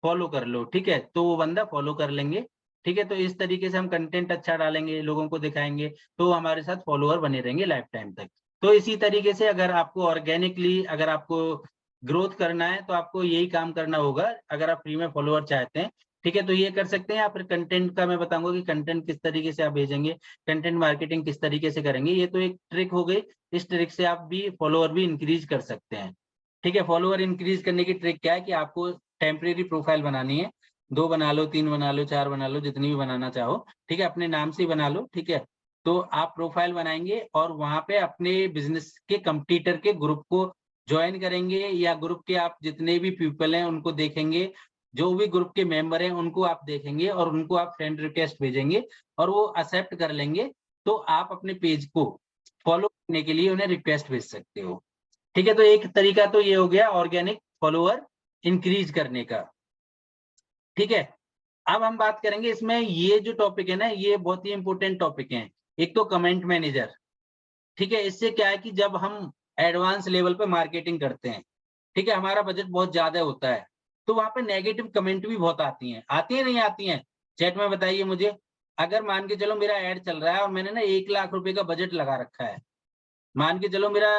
फॉलो कर लो। ठीक है, तो वो बंदा फॉलो कर लेंगे। ठीक है, तो इस तरीके से हम कंटेंट अच्छा डालेंगे, लोगों को दिखाएंगे, तो हमारे साथ फॉलोअर बने रहेंगे लाइफ टाइम तक। तो इसी तरीके से अगर आपको ऑर्गेनिकली, अगर आपको ग्रोथ करना है तो आपको यही काम करना होगा। अगर आप फ्री में फॉलोअर चाहते हैं, ठीक है, तो ये कर सकते हैं। या फिर कंटेंट का मैं बताऊंगा कि कंटेंट किस तरीके से आप भेजेंगे, कंटेंट मार्केटिंग किस तरीके से करेंगे। ये तो एक ट्रिक हो गई, इस ट्रिक से आप भी फॉलोअर भी इंक्रीज कर सकते हैं। ठीक है, फॉलोअर इंक्रीज करने की ट्रिक क्या है कि आपको टेम्परेरी प्रोफाइल बनानी है, 2 बना लो, 3 बना लो, 4 बना लो, जितनी भी बनाना चाहो। ठीक है, अपने नाम से बना लो। ठीक है, तो आप प्रोफाइल बनाएंगे और वहां पे अपने बिजनेस के कंपटीटर के ग्रुप को ज्वाइन करेंगे, या ग्रुप के आप जितने भी पीपल हैं उनको देखेंगे, जो भी ग्रुप के मेंबर हैं उनको आप देखेंगे और उनको आप फ्रेंड रिक्वेस्ट भेजेंगे और वो एक्सेप्ट कर लेंगे, तो आप अपने पेज को फॉलो करने के लिए उन्हें रिक्वेस्ट भेज सकते हो। ठीक है, तो एक तरीका तो ये हो गया ऑर्गेनिक फॉलोअर इंक्रीज करने का। ठीक है, अब हम बात करेंगे इसमें, ये जो टॉपिक है ना, ये बहुत ही इंपॉर्टेंट टॉपिक है। एक तो कमेंट मैनेजर। ठीक है, इससे क्या है कि जब हम एडवांस लेवल पे मार्केटिंग करते हैं, ठीक है, हमारा बजट बहुत ज्यादा होता है, तो वहां पे नेगेटिव कमेंट भी बहुत आती हैं नहीं आती हैं? चैट में बताइए मुझे। अगर मान के चलो मेरा ऐड चल रहा है और मैंने ना 1 लाख रुपए का बजट लगा रखा है, मान के चलो मेरा,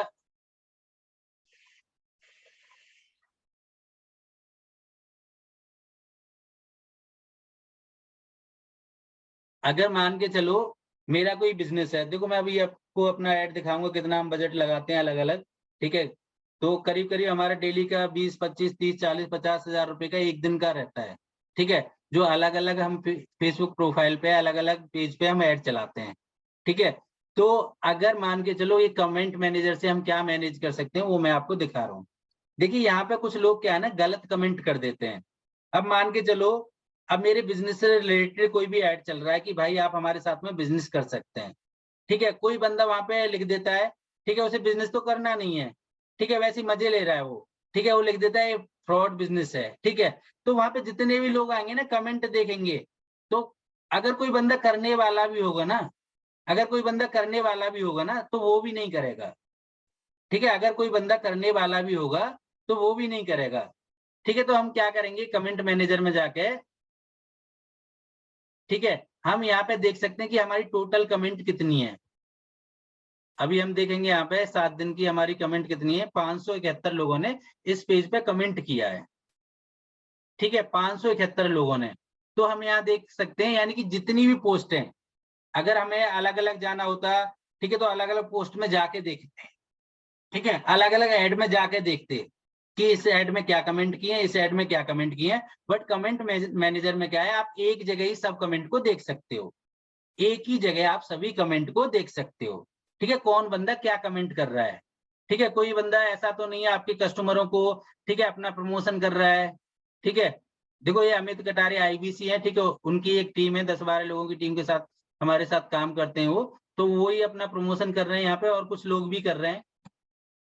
अगर मान के चलो मेरा कोई बिजनेस है, देखो मैं अभी आपको अपना ऐड दिखाऊंगा कितना हम बजट लगाते हैं अलग अलग। ठीक है, तो करीब करीब हमारा डेली का 20, 25, 30, 40, 50 हजार रुपए का एक दिन का रहता है। ठीक है, जो अलग अलग हम फेसबुक प्रोफाइल पे, अलग अलग पेज पे हम ऐड चलाते हैं। ठीक है, तो अगर मान के चलो ये कमेंट मैनेजर से हम क्या मैनेज कर सकते हैं वो मैं आपको दिखा रहा हूँ। देखिए यहाँ पे कुछ लोग क्या है ना, गलत कमेंट कर देते हैं। अब मान के चलो, अब मेरे बिजनेस से रिलेटेड कोई भी ऐड चल रहा है कि भाई आप हमारे साथ में बिजनेस कर सकते हैं। ठीक है, कोई बंदा वहां पे लिख देता है, ठीक है, उसे बिजनेस तो करना नहीं है, ठीक है, वैसे ही मजे ले रहा है वो, ठीक है, वो लिख देता है फ्रॉड बिजनेस है। ठीक है, तो वहां पे जितने भी लोग आएंगे ना कमेंट देखेंगे, तो अगर कोई बंदा करने वाला भी होगा ना, अगर कोई बंदा करने वाला भी होगा ना तो वो भी नहीं करेगा। ठीक है, अगर कोई बंदा करने वाला भी होगा तो वो भी नहीं करेगा। ठीक है, तो हम क्या करेंगे, कमेंट मैनेजर में जाके, ठीक है, हम यहाँ पे देख सकते हैं कि हमारी टोटल कमेंट कितनी है। अभी हम देखेंगे यहाँ पे 7 दिन की हमारी कमेंट कितनी है, 571 लोगों ने इस पेज पे कमेंट किया है। ठीक है, 571 लोगों ने। तो हम यहाँ देख सकते हैं, यानी कि जितनी भी पोस्ट है, अगर हमें अलग अलग जाना होता, ठीक है, तो अलग अलग पोस्ट में जाके देखते हैं। ठीक है, अलग अलग ऐड में जाके देखते हैं कि इस ऐड में क्या कमेंट किए हैं, इस ऐड में क्या कमेंट किए हैं। बट कमेंट मैनेजर में क्या है, आप एक जगह ही सब कमेंट को देख सकते हो, एक ही जगह आप सभी कमेंट को देख सकते हो। ठीक है, कौन बंदा क्या कमेंट कर रहा है। ठीक है, कोई बंदा ऐसा तो नहीं है आपके कस्टमरों को, ठीक है, अपना प्रमोशन कर रहा है। ठीक है, देखो ये अमित कटारे आईबीसी है, ठीक है, उनकी एक टीम है, 10-12 लोगों की टीम के साथ हमारे साथ काम करते हैं वो, तो वो ही अपना प्रमोशन कर रहे हैं यहाँ पे, और कुछ लोग भी कर रहे हैं।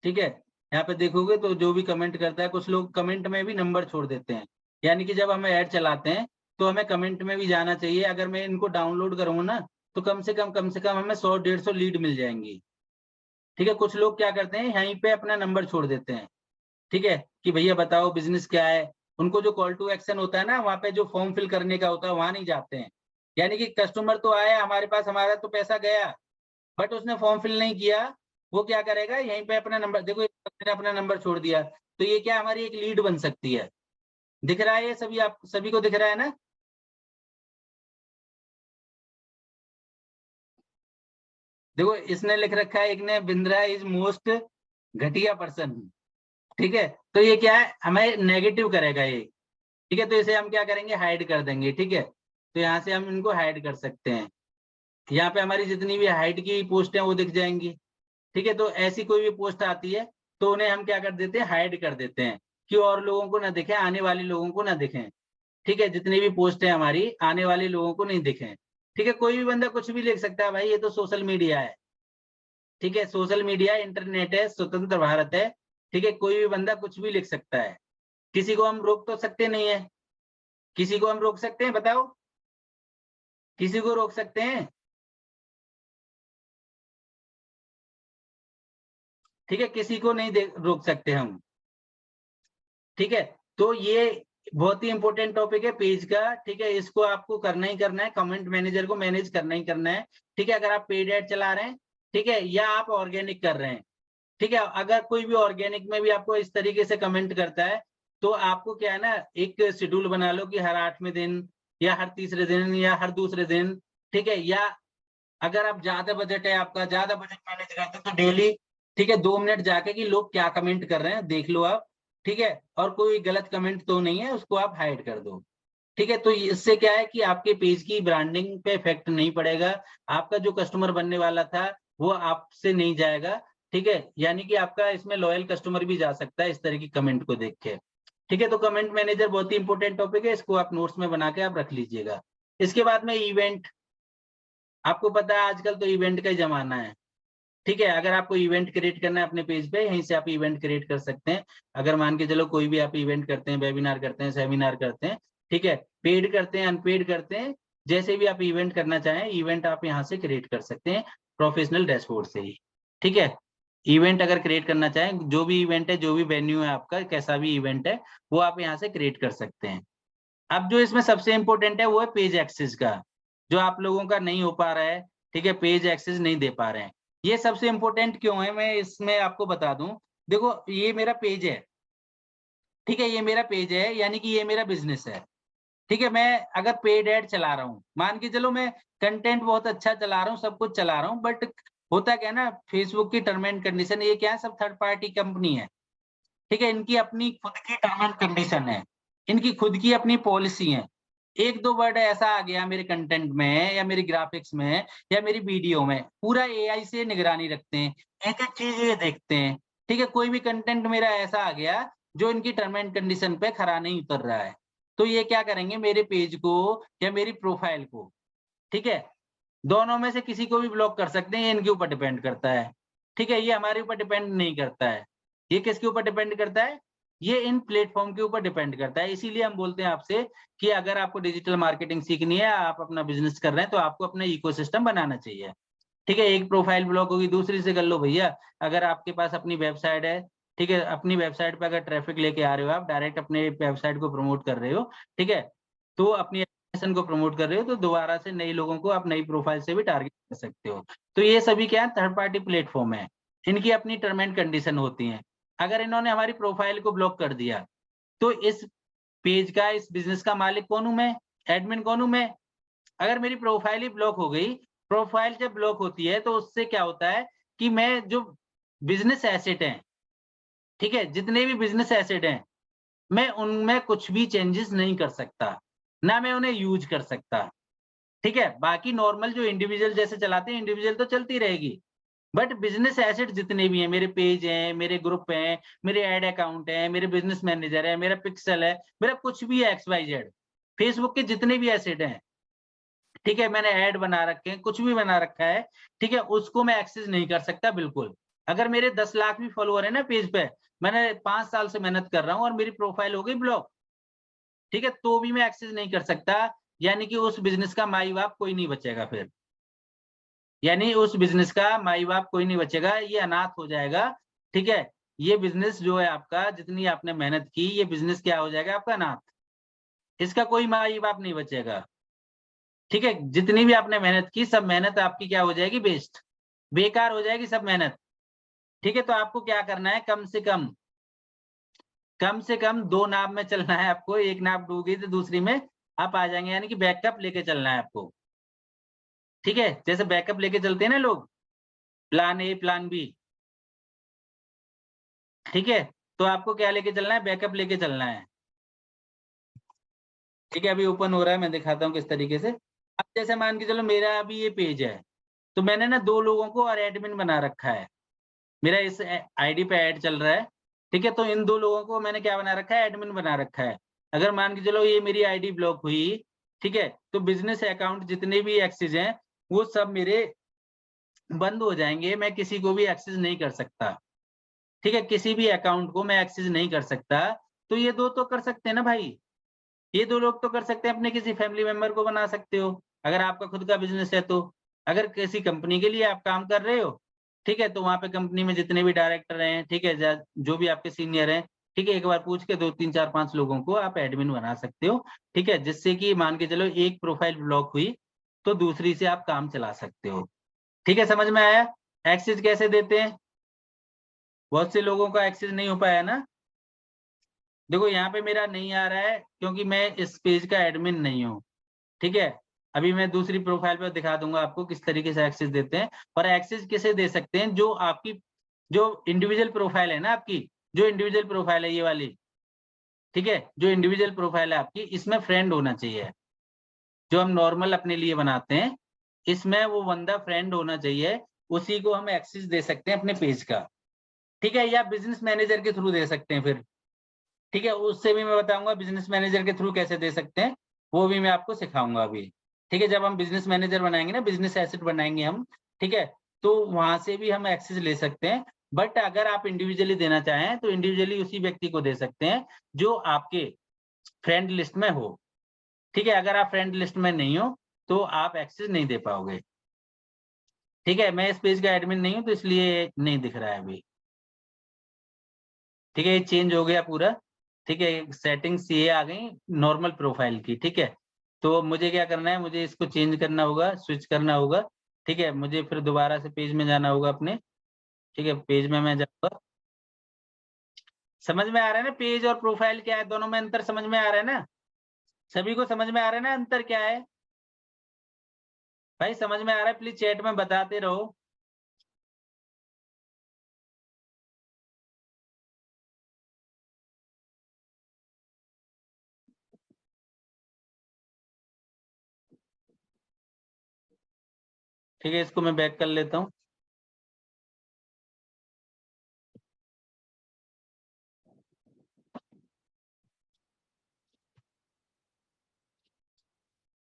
ठीक है, यहाँ पे देखोगे तो जो भी कमेंट करता है, कुछ लोग कमेंट में भी नंबर छोड़ देते हैं। यानी कि जब हम ऐड चलाते हैं तो हमें कमेंट में भी जाना चाहिए। अगर मैं इनको डाउनलोड करूंगा ना, तो कम से कम हमें 100-150 लीड मिल जाएंगी। ठीक है, कुछ लोग क्या करते हैं, यहीं पे अपना नंबर छोड़ देते हैं। ठीक है, कि भैया बताओ बिजनेस क्या है। उनको जो कॉल टू एक्शन होता है ना, वहां पे जो फॉर्म फिल करने का होता है वहां नहीं जाते हैं। यानी कि कस्टमर तो आया हमारे पास, हमारा तो पैसा गया, बट उसने फॉर्म फिल नहीं किया। वो क्या करेगा, यहीं पे अपना नंबर, देखो मैंने अपना नंबर छोड़ दिया, तो ये क्या हमारी एक लीड बन सकती है। दिख रहा है ये सभी, आप सभी को दिख रहा है ना? देखो इसने लिख रखा है, एक ने बिंद्रा इज मोस्ट घटिया पर्सन, ठीक है। तो ये क्या है, हमें नेगेटिव करेगा ये, ठीक है। तो इसे हम क्या करेंगे, हाइड कर देंगे, ठीक है। तो यहाँ से हम इनको हाइड कर सकते हैं। यहाँ पे हमारी जितनी भी हाइड की पोस्ट है वो दिख जाएंगी, ठीक है। तो ऐसी कोई भी पोस्ट आती है तो उन्हें हम क्या कर देते हैं, हाइड कर देते हैं, कि और लोगों को ना दिखे, आने वाले लोगों को ना दिखें, ठीक है। जितनी भी पोस्ट है हमारी आने वाले लोगों को नहीं दिखें, ठीक है। कोई भी बंदा कुछ भी लिख सकता है भाई, ये तो सोशल मीडिया है, ठीक है। सोशल मीडिया, इंटरनेट है, स्वतंत्र भारत है, ठीक है। कोई भी बंदा कुछ भी लिख सकता है, किसी को हम रोक तो सकते नहीं है। किसी को हम रोक सकते हैं, बताओ, किसी को रोक सकते हैं? ठीक है, किसी को नहीं रोक सकते हम, ठीक है। तो ये बहुत ही इंपॉर्टेंट टॉपिक है पेज का, ठीक है। इसको आपको करना ही करना है, कमेंट मैनेजर को मैनेज करना ही करना है, ठीक है। अगर आप पेड एड चला रहे हैं, ठीक है, या आप ऑर्गेनिक कर रहे हैं, ठीक है। अगर कोई भी ऑर्गेनिक में भी आपको इस तरीके से कमेंट करता है, तो आपको क्या है ना, एक शेड्यूल बना लो कि हर 8वें दिन या हर तीसरे दिन या हर दूसरे दिन, ठीक है। या अगर आप ज्यादा बजट है, आपका ज्यादा बजट मैनेज करते हैं, तो डेली, ठीक है, 2 मिनट जाके कि लोग क्या कमेंट कर रहे हैं देख लो आप, ठीक है। और कोई गलत कमेंट तो नहीं है, उसको आप हाइड कर दो, ठीक है। तो इससे क्या है कि आपके पेज की ब्रांडिंग पे इफेक्ट नहीं पड़ेगा, आपका जो कस्टमर बनने वाला था वो आपसे नहीं जाएगा, ठीक है। यानी कि आपका इसमें लॉयल कस्टमर भी जा सकता है इस तरह की कमेंट को देख के, ठीक है। तो कमेंट मैनेजर बहुत ही इंपॉर्टेंट टॉपिक है, इसको आप नोट्स में बना के आप रख लीजिएगा। इसके बाद में इवेंट, आपको पता है आजकल तो इवेंट का ही जमाना है, ठीक है। अगर आपको इवेंट क्रिएट करना है अपने पेज पे, यहीं से आप इवेंट क्रिएट कर सकते हैं। अगर मान के चलो कोई भी आप इवेंट करते हैं, वेबिनार करते हैं, सेमिनार करते हैं, ठीक है, पेड करते हैं, अनपेड करते हैं, जैसे भी आप इवेंट करना चाहें, इवेंट आप यहाँ से क्रिएट कर सकते हैं प्रोफेशनल डैशबोर्ड से ही, ठीक है। इवेंट अगर क्रिएट करना चाहें, जो भी इवेंट है, जो भी वेन्यू है आपका, कैसा भी इवेंट है, वो आप यहाँ से क्रिएट कर सकते हैं। अब जो इसमें सबसे इंपॉर्टेंट है वो है पेज एक्सेस का, जो आप लोगों का नहीं हो पा रहा है, ठीक है, पेज एक्सेस नहीं दे पा रहे हैं। ये सबसे इंपॉर्टेंट क्यों है, मैं इसमें आपको बता दूं। देखो ये मेरा पेज है, ठीक है, ये मेरा पेज है, यानी कि ये मेरा बिजनेस है, ठीक है। मैं अगर पेड एड चला रहा हूँ, मान के चलो मैं कंटेंट बहुत अच्छा चला रहा हूँ, सब कुछ चला रहा हूँ, बट होता क्या है ना, फेसबुक की टर्म एंड कंडीशन, ये क्या है, सब थर्ड पार्टी कंपनी है, ठीक है। इनकी अपनी खुद की टर्म एंड कंडीशन है, इनकी खुद की अपनी पॉलिसी है। एक दो वर्ड ऐसा आ गया मेरे कंटेंट में या मेरी ग्राफिक्स में या मेरी वीडियो में, पूरा एआई से निगरानी रखते हैं, एक एक चीज ये देखते हैं, ठीक है। कोई भी कंटेंट मेरा ऐसा आ गया जो इनकी टर्म एंड कंडीशन पे खरा नहीं उतर रहा है, तो ये क्या करेंगे, मेरे पेज को या मेरी प्रोफाइल को, ठीक है, दोनों में से किसी को भी ब्लॉक कर सकते हैं। ये इनके ऊपर डिपेंड करता है, ठीक है। ये हमारे ऊपर डिपेंड नहीं करता है, ये किसके ऊपर डिपेंड करता है, ये इन प्लेटफॉर्म के ऊपर डिपेंड करता है। इसीलिए हम बोलते हैं आपसे कि अगर आपको डिजिटल मार्केटिंग सीखनी है, आप अपना बिजनेस कर रहे हैं, तो आपको अपना इकोसिस्टम बनाना चाहिए, ठीक है। एक प्रोफाइल ब्लॉक होगी, दूसरी से कर लो भैया। अगर आपके पास अपनी वेबसाइट है, ठीक है, अपनी वेबसाइट पे अगर ट्रैफिक लेके आ रहे हो, आप डायरेक्ट अपने वेबसाइट को प्रमोट कर रहे हो, ठीक है, तो अपनी एप्लीकेशन को प्रमोट कर रहे हो, तो दोबारा से नए लोगों को आप नई प्रोफाइल से भी टारगेट कर सकते हो। तो ये सभी क्या है, थर्ड पार्टी प्लेटफॉर्म है, इनकी अपनी टर्म एंड कंडीशन होती है। अगर इन्होंने हमारी प्रोफाइल को ब्लॉक कर दिया, तो इस पेज का, इस बिजनेस का मालिक कौन हूं मैं, एडमिन कौन हूं मैं। अगर मेरी प्रोफाइल ही ब्लॉक हो गई, प्रोफाइल जब ब्लॉक होती है तो उससे क्या होता है कि मैं जो बिजनेस एसेट है, ठीक है, जितने भी बिजनेस एसेट हैं, मैं उनमें कुछ भी चेंजेस नहीं कर सकता, ना मैं उन्हें यूज कर सकता, ठीक है। बाकी नॉर्मल जो इंडिविजुअल जैसे चलाते हैं, इंडिविजुअल तो चलती रहेगी, बट बिजनेस एसेट जितने भी हैं, मेरे पेज हैं, मेरे ग्रुप हैं, मेरे एड अकाउंट है, मेरे बिजनेस मैनेजर है, मेरा पिक्सल है, मेरा कुछ भी है, XYZ, फेसबुक के जितने भी एसेट हैं, ठीक है, मैंने ऐड बना रखे हैं, कुछ भी बना रखा है, ठीक है, उसको मैं एक्सेस नहीं कर सकता बिल्कुल। अगर मेरे 10 लाख भी फॉलोअर है ना पेज पे, मैंने 5 साल से मेहनत कर रहा हूँ और मेरी प्रोफाइल हो गई ब्लॉक, ठीक है, तो भी मैं एक्सेस नहीं कर सकता। यानी कि उस बिजनेस का माई बाप कोई नहीं बचेगा फिर, यानी उस बिजनेस का माई बाप कोई नहीं बचेगा, ये अनाथ हो जाएगा, ठीक है। ये बिजनेस जो है आपका, जितनी आपने मेहनत की, ये बिजनेस क्या हो जाएगा आपका, अनाथ, इसका कोई माई बाप नहीं बचेगा, ठीक है। जितनी भी आपने मेहनत की, सब मेहनत आपकी क्या हो जाएगी, वेस्ट, बेकार हो जाएगी सब मेहनत, ठीक है। तो आपको क्या करना है, कम से कम 2 नाव में चलना है आपको, एक नाव डूब गई तो दूसरी में आप आ जाएंगे, यानी कि बैकअप लेके चलना है आपको, ठीक है। जैसे बैकअप लेके चलते हैं ना लोग, प्लान ए, प्लान बी, ठीक है। तो आपको क्या लेके चलना है, बैकअप लेके चलना है, ठीक है। अभी ओपन हो रहा है, मैं दिखाता हूँ किस तरीके से। अब जैसे मान के चलो मेरा अभी ये पेज है, तो मैंने ना 2 लोगों को और एडमिन बना रखा है, मेरा इस आईडी पे ऐड चल रहा है, ठीक है। तो इन 2 लोगों को मैंने क्या बना रखा है, एडमिन बना रखा है। अगर मान के चलो ये मेरी आईडी ब्लॉक हुई, ठीक है, तो बिजनेस अकाउंट जितने भी एक्सेस हैं वो सब मेरे बंद हो जाएंगे, मैं किसी को भी एक्सेस नहीं कर सकता, ठीक है। किसी भी अकाउंट को मैं एक्सेस नहीं कर सकता। तो ये 2 तो कर सकते हैं ना भाई, ये 2 लोग तो कर सकते हैं, अपने किसी फैमिली मेंबर को बना सकते हो, अगर आपका खुद का बिज़नेस है तो। अगर किसी कंपनी के लिए आप काम कर रहे हो, ठीक है, तो वहाँ पे कंपनी में जितने भी डायरेक्टर हैं, ठीक है, जो भी आपके सीनियर हैं, ठीक है, एक बार पूछ के 2, 3, 4, 5 लोगों को आप एडमिन बना सकते हो, ठीक है, जिससे कि मान के चलो एक प्रोफाइल ब्लॉक हुई, तो दूसरी से आप काम चला सकते हो, ठीक है। समझ में आया? एक्सेस कैसे देते हैं? बहुत से लोगों का एक्सेस नहीं हो पाया ना। देखो यहाँ पे मेरा नहीं आ रहा है क्योंकि मैं इस पेज का एडमिन नहीं हूँ, ठीक है। अभी मैं दूसरी प्रोफाइल पे दिखा दूंगा आपको किस तरीके से एक्सेस देते हैं। और एक्सेस किसे दे सकते हैं, जो आपकी जो इंडिविजुअल प्रोफाइल है ना आपकी, जो इंडिविजुअल प्रोफाइल है ये वाली, ठीक है, जो इंडिविजुअल प्रोफाइल है आपकी, इसमें फ्रेंड होना चाहिए। जो हम नॉर्मल अपने लिए बनाते हैं, इसमें वो बंदा फ्रेंड होना चाहिए, उसी को हम एक्सेस दे सकते हैं अपने पेज का, ठीक है। या बिजनेस मैनेजर के थ्रू दे सकते हैं फिर, ठीक है, उससे भी मैं बताऊंगा बिजनेस मैनेजर के थ्रू कैसे दे सकते हैं, वो भी मैं आपको सिखाऊंगा अभी, ठीक है। जब हम बिजनेस मैनेजर बनाएंगे ना, बिजनेस एसेट बनाएंगे हम, ठीक है, तो वहां से भी हम एक्सेस ले सकते हैं। बट अगर आप इंडिविजुअली देना चाहें तो इंडिविजुअली उसी व्यक्ति को दे सकते हैं जो आपके फ्रेंड लिस्ट में हो, ठीक है। अगर आप फ्रेंड लिस्ट में नहीं हो तो आप एक्सेस नहीं दे पाओगे, ठीक है। मैं इस पेज का एडमिन नहीं हूं तो इसलिए नहीं दिख रहा है अभी, ठीक है। ये चेंज हो गया पूरा, ठीक है, सेटिंग्स ये आ गई नॉर्मल प्रोफाइल की, ठीक है। तो मुझे क्या करना है, मुझे इसको चेंज करना होगा, स्विच करना होगा, ठीक है। मुझे फिर दोबारा से पेज में जाना होगा अपने, ठीक है, पेज में मैं जाऊंगा। समझ में आ रहा है ना, पेज और प्रोफाइल क्या है, दोनों में अंतर समझ में आ रहा है ना? सभी को समझ में आ रहा है ना अंतर क्या है? भाई समझ में आ रहा है, प्लीज चैट में बताते रहो। ठीक है, इसको मैं बैक कर लेता हूँ।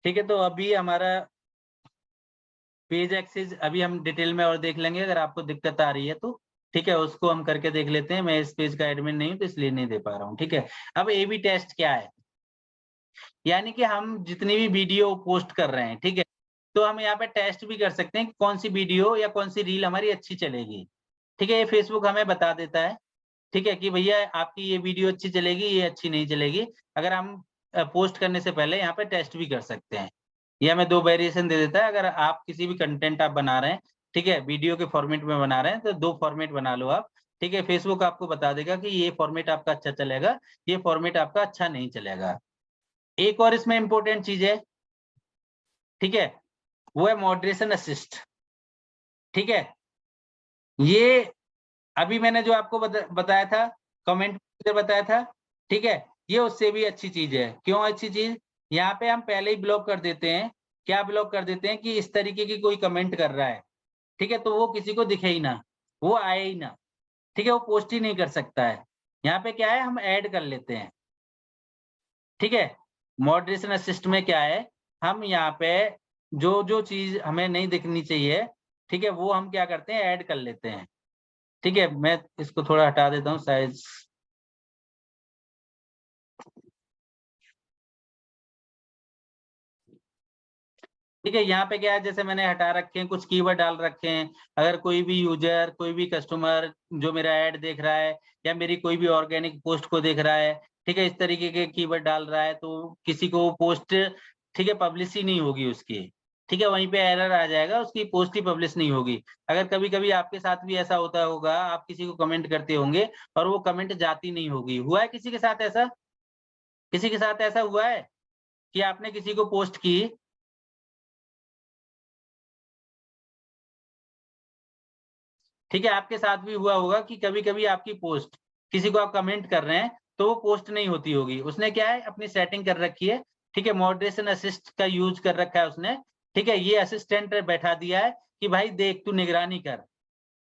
ठीक है, तो अभी हमारा पेज एक्सेस अभी हम डिटेल में और देख लेंगे, अगर आपको दिक्कत आ रही है तो, ठीक है, उसको हम करके देख लेते हैं। मैं इस पेज का एडमिन नहीं हूं तो इसलिए नहीं दे पा रहा हूँ, ठीक है। अब ए बी टेस्ट क्या है, यानी कि हम जितनी भी वीडियो पोस्ट कर रहे हैं, ठीक है, तो हम यहाँ पे टेस्ट भी कर सकते हैं कि कौन सी वीडियो या कौन सी रील हमारी अच्छी चलेगी, ठीक है। ये फेसबुक हमें बता देता है, ठीक है, कि भैया आपकी ये वीडियो अच्छी चलेगी, ये अच्छी नहीं चलेगी। अगर हम पोस्ट करने से पहले यहाँ पे टेस्ट भी कर सकते हैं। ये हमें 2 वेरिएशन दे देता है। अगर आप किसी भी कंटेंट आप बना रहे हैं, ठीक है, वीडियो के फॉर्मेट में बना रहे हैं, तो 2 फॉर्मेट बना लो आप, ठीक है। फेसबुक आपको बता देगा कि ये फॉर्मेट आपका अच्छा चलेगा, ये फॉर्मेट आपका अच्छा नहीं चलेगा। एक और इसमें इम्पोर्टेंट चीज़ है, ठीक है, वो है मॉडरेशन असिस्ट, ठीक है। ये अभी मैंने जो आपको बताया था, कमेंट बताया था, ठीक है, ये उससे भी अच्छी चीज है। क्यों अच्छी चीज? यहाँ पे हम पहले ही ब्लॉक कर देते हैं। क्या ब्लॉक कर देते हैं कि इस तरीके की कोई कमेंट कर रहा है, ठीक है, तो वो किसी को दिखे ही ना, वो आए ही ना, ठीक है, वो पोस्ट ही नहीं कर सकता है। यहाँ पे क्या है, हम ऐड कर लेते हैं, ठीक है। मॉडरेशन असिस्ट में क्या है, हम यहाँ पे जो जो चीज हमें नहीं दिखनी चाहिए, ठीक है, वो हम क्या करते हैं, ऐड कर लेते हैं, ठीक है। मैं इसको थोड़ा हटा देता हूँ साइज, ठीक है। यहाँ पे क्या है, जैसे मैंने हटा रखे हैं, कुछ कीवर्ड डाल रखे हैं। अगर कोई भी यूजर, कोई भी कस्टमर जो मेरा ऐड देख रहा है या मेरी कोई भी ऑर्गेनिक पोस्ट को देख रहा है, ठीक है, इस तरीके के कीवर्ड डाल रहा है, तो किसी को पोस्ट, ठीक है, पब्लिश ही नहीं होगी उसकी, ठीक है, वहीं पे एरर आ जाएगा, उसकी पोस्ट ही पब्लिश नहीं होगी। अगर कभी कभी आपके साथ भी ऐसा होता होगा, आप किसी को कमेंट करते होंगे और वो कमेंट जाती नहीं होगी, हुआ है किसी के साथ ऐसा? किसी के साथ ऐसा हुआ है कि आपने किसी को पोस्ट की, ठीक है, आपके साथ भी हुआ होगा कि कभी कभी आपकी पोस्ट, किसी को आप कमेंट कर रहे हैं तो वो पोस्ट नहीं होती होगी, उसने क्या है अपनी सेटिंग कर रखी है, ठीक है, मॉडरेशन असिस्ट का यूज कर रखा है उसने, ठीक है, ये असिस्टेंट बैठा दिया है कि भाई देख तू निगरानी कर,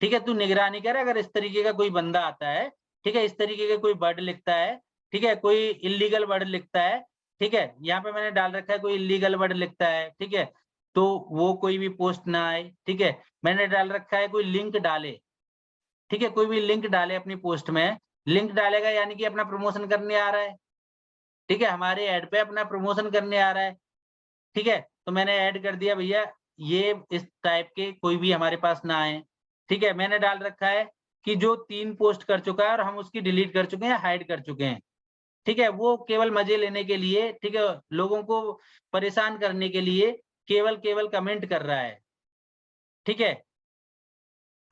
ठीक है, तू निगरानी कर, अगर इस तरीके का कोई बंदा आता है, ठीक है, इस तरीके का कोई वर्ड लिखता है, ठीक है, कोई इलीगल वर्ड लिखता है, ठीक है, यहाँ पे मैंने डाल रखा है कोई इलीगल वर्ड लिखता है, ठीक है, तो वो कोई भी पोस्ट ना आए, ठीक है, मैंने डाल रखा है कोई लिंक डाले, ठीक है, कोई भी लिंक डाले अपनी पोस्ट में, लिंक डालेगा यानी कि अपना प्रमोशन करने आ रहा है, ठीक है, हमारे ऐड पे अपना प्रमोशन करने आ रहा है, ठीक है, तो मैंने ऐड कर दिया भैया ये इस टाइप के कोई भी हमारे पास ना आए, ठीक है, मैंने डाल रखा है कि जो 3 पोस्ट कर चुका है और हम उसकी डिलीट कर चुके हैं, हाइड कर चुके हैं, ठीक है, वो केवल मजे लेने के लिए, ठीक है, लोगों को परेशान करने के लिए केवल कमेंट कर रहा है, ठीक है।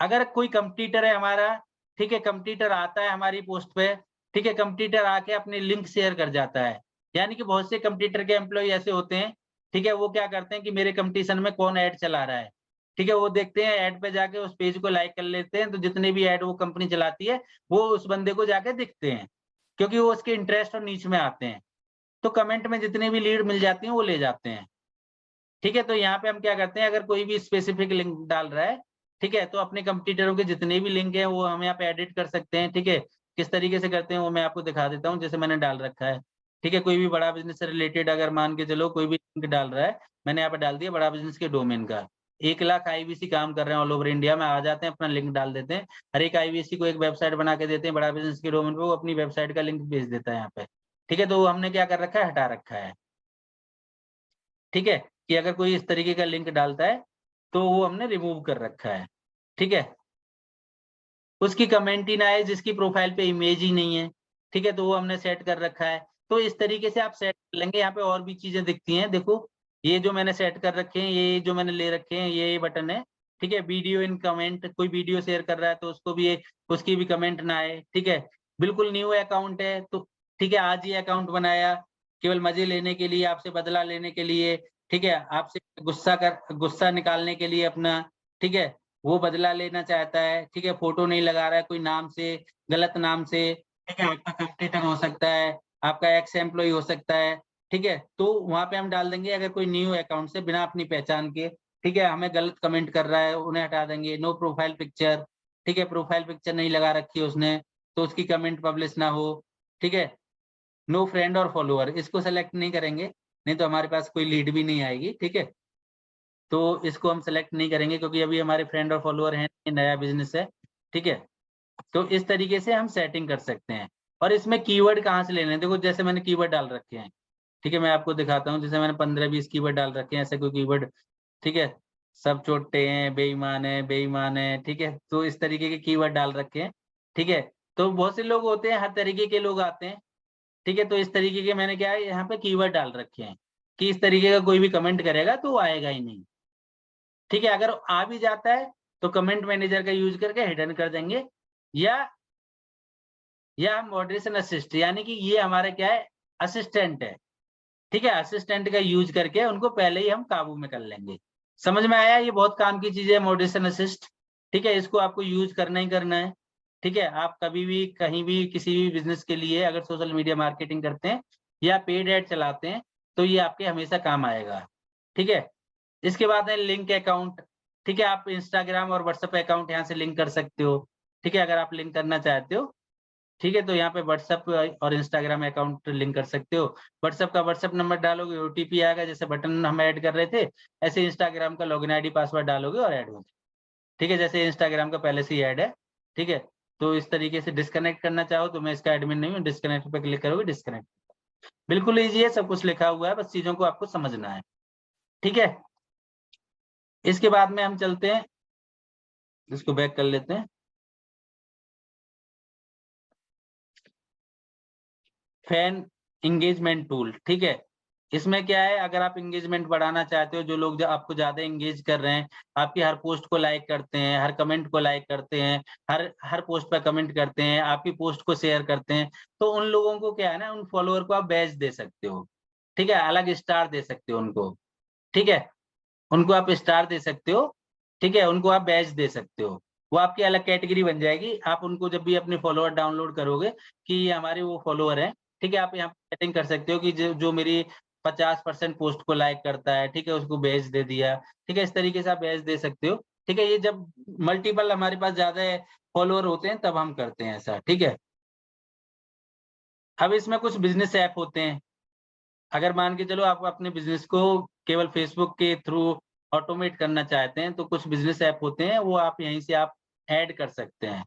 अगर कोई कंपटीटर है हमारा, ठीक है, कंपटीटर आता है हमारी पोस्ट पे, ठीक है, कंपटीटर आके अपनी लिंक शेयर कर जाता है, यानी कि बहुत से कंपटीटर के एम्प्लॉय ऐसे होते हैं, ठीक है, वो क्या करते हैं कि मेरे कंपटीशन में कौन ऐड चला रहा है, ठीक है, वो देखते हैं ऐड पे जाके उस पेज को लाइक कर लेते हैं, तो जितने भी ऐड वो कंपनी चलाती है वो उस बंदे को जाके दिखते हैं, क्योंकि वो उसके इंटरेस्ट और नीच में आते हैं, तो कमेंट में जितने भी लीड मिल जाती हैं वो ले जाते हैं, ठीक है, तो यहाँ पे हम क्या करते हैं, अगर कोई भी स्पेसिफिक लिंक डाल रहा है, ठीक है, तो अपने कंपटीटरों के जितने भी लिंक हैं वो हम यहाँ पे एडिट कर सकते हैं, ठीक है, किस तरीके से करते हैं वो मैं आपको दिखा देता हूँ, जैसे मैंने डाल रखा है, ठीक है, कोई भी बड़ा बिजनेस से रिलेटेड अगर मान के चलो कोई भी लिंक डाल रहा है, मैंने यहाँ पे डाल दिया बड़ा बिजनेस के डोमेन का, 1 लाख IBC काम कर रहे हैं ऑल ओवर इंडिया में, आ जाते हैं अपना लिंक डाल देते हैं, हर एक IBC को एक वेबसाइट बना के देते हैं बड़ा बिजनेस के डोमेन पे, वो अपनी वेबसाइट का लिंक भेज देता है यहाँ पे, ठीक है, तो हमने क्या कर रखा है, हटा रखा है, ठीक है, कि अगर कोई इस तरीके का लिंक डालता है तो वो हमने रिमूव कर रखा है, ठीक है, उसकी कमेंट ही ना आए, जिसकी प्रोफाइल पे इमेज ही नहीं है, ठीक है, तो वो हमने सेट कर रखा है, तो इस तरीके से आप सेट कर लेंगे। यहाँ पे और भी चीजें दिखती हैं, देखो ये जो मैंने सेट कर रखे हैं, ये जो मैंने ले रखे हैं, ये बटन है, ठीक है, वीडियो इन कमेंट, कोई वीडियो शेयर कर रहा है तो उसको भी उसकी भी कमेंट ना आए, ठीक है, बिल्कुल न्यू अकाउंट है तो ठीक है, आज ये अकाउंट बनाया केवल मजे लेने के लिए, आपसे बदला लेने के लिए, ठीक है, आपसे गुस्सा निकालने के लिए अपना, ठीक है, वो बदला लेना चाहता है, ठीक है, फोटो नहीं लगा रहा है कोई नाम से, गलत नाम से, ठीक है, आपका कंपटीटर हो सकता है, आपका एक्स एम्प्लॉय हो सकता है, ठीक है, तो वहां पे हम डाल देंगे अगर कोई न्यू अकाउंट से बिना अपनी पहचान के, ठीक है, हमें गलत कमेंट कर रहा है, उन्हें हटा देंगे। नो प्रोफाइल पिक्चर, ठीक है, प्रोफाइल पिक्चर नहीं लगा रखी है उसने तो उसकी कमेंट पब्लिश ना हो, ठीक है, नो फ्रेंड और फॉलोअर, इसको सेलेक्ट नहीं करेंगे, नहीं तो हमारे पास कोई लीड भी नहीं आएगी, ठीक है, तो इसको हम सेलेक्ट नहीं करेंगे क्योंकि अभी हमारे फ्रेंड और फॉलोअर हैं, नया बिजनेस है, ठीक है, तो इस तरीके से हम सेटिंग कर सकते हैं। और इसमें कीवर्ड कहाँ से लेने हैं, देखो जैसे मैंने कीवर्ड डाल रखे हैं, ठीक है, मैं आपको दिखाता हूँ, जैसे मैंने 15-20 कीवर्ड डाल रखे हैं, ऐसे कोई कीवर्ड, ठीक है, सब चोटे हैं, बेईमान है, ठीक है, तो इस तरीके के कीवर्ड डाल रखे हैं, ठीक है, तो बहुत से लोग होते हैं, हर तरीके के लोग आते हैं, ठीक है, तो इस तरीके के मैंने क्या है यहाँ पे कीवर्ड डाल रखे हैं कि इस तरीके का कोई भी कमेंट करेगा तो वो आएगा ही नहीं, ठीक है, अगर आ भी जाता है तो कमेंट मैनेजर का यूज करके हिडन कर देंगे, या मॉडरेशन असिस्ट, यानी कि ये हमारा क्या है, असिस्टेंट है, ठीक है, असिस्टेंट का यूज करके उनको पहले ही हम काबू में कर लेंगे। समझ में आया, ये बहुत काम की चीज है मॉडरेशन असिस्ट, ठीक है, इसको आपको यूज करना ही करना है, ठीक है, आप कभी भी कहीं भी किसी भी बिजनेस के लिए अगर सोशल मीडिया मार्केटिंग करते हैं या पेड एड चलाते हैं तो ये आपके हमेशा काम आएगा, ठीक है। इसके बाद है लिंक अकाउंट, ठीक है, आप इंस्टाग्राम और व्हाट्सएप अकाउंट यहाँ से लिंक कर सकते हो, ठीक है, अगर आप लिंक करना चाहते हो, ठीक है, तो यहाँ पे व्हाट्सएप और इंस्टाग्राम अकाउंट लिंक कर सकते हो। व्हाट्सएप का व्हाट्सएप नंबर डालोगे, ओटीपी आएगा, जैसे बटन हम ऐड कर रहे थे, ऐसे इंस्टाग्राम का लॉगिन आईडी पासवर्ड डालोगे और ऐड हो जाए, ठीक है, जैसे इंस्टाग्राम का पहले से ही ऐड है, ठीक है, तो इस तरीके से डिस्कनेक्ट करना चाहो तो मैं इसका एडमिन नहीं हूँ, डिस्कनेक्ट पे क्लिक करोगे, डिस्कनेक्ट, बिल्कुल ईजी है, सब कुछ लिखा हुआ है, बस चीजों को आपको समझना है, ठीक है। इसके बाद में हम चलते हैं, इसको बैक कर लेते हैं, फैन एंगेजमेंट टूल, ठीक है, इसमें क्या है, अगर आप एंगेजमेंट बढ़ाना चाहते हो, जो लोग आपको ज्यादा एंगेज कर रहे हैं, आपकी हर पोस्ट को लाइक करते हैं, हर कमेंट को लाइक करते हैं, हर पोस्ट पर कमेंट करते हैं, आपकी पोस्ट को शेयर करते हैं, तो उन लोगों को क्या है ना, उन फॉलोअर को आप बैज दे सकते हो, ठीक है, अलग स्टार दे सकते हो उनको, ठीक है, उनको आप स्टार दे सकते हो, ठीक है, उनको आप बैज दे सकते हो, वो आपकी अलग कैटेगरी बन जाएगी। आप उनको जब भी अपने फॉलोअर डाउनलोड करोगे कि ये हमारे वो फॉलोअर हैं, ठीक है, आप यहाँ पे सेटिंग कर सकते हो कि जो मेरी 50% पोस्ट को लाइक करता है, ठीक है, उसको बैज दे दिया, ठीक है, इस तरीके से आप बैज दे सकते हो, ठीक है। ये जब मल्टीपल हमारे पास ज़्यादा फॉलोअर होते हैं तब हम करते हैं ऐसा, ठीक है। अब इसमें कुछ बिज़नेस ऐप होते हैं। अगर मान के चलो आप अपने बिज़नेस को केवल फेसबुक के थ्रू ऑटोमेट करना चाहते हैं, तो कुछ बिज़नेस ऐप होते हैं, वो आप यहीं से आप ऐड कर सकते हैं,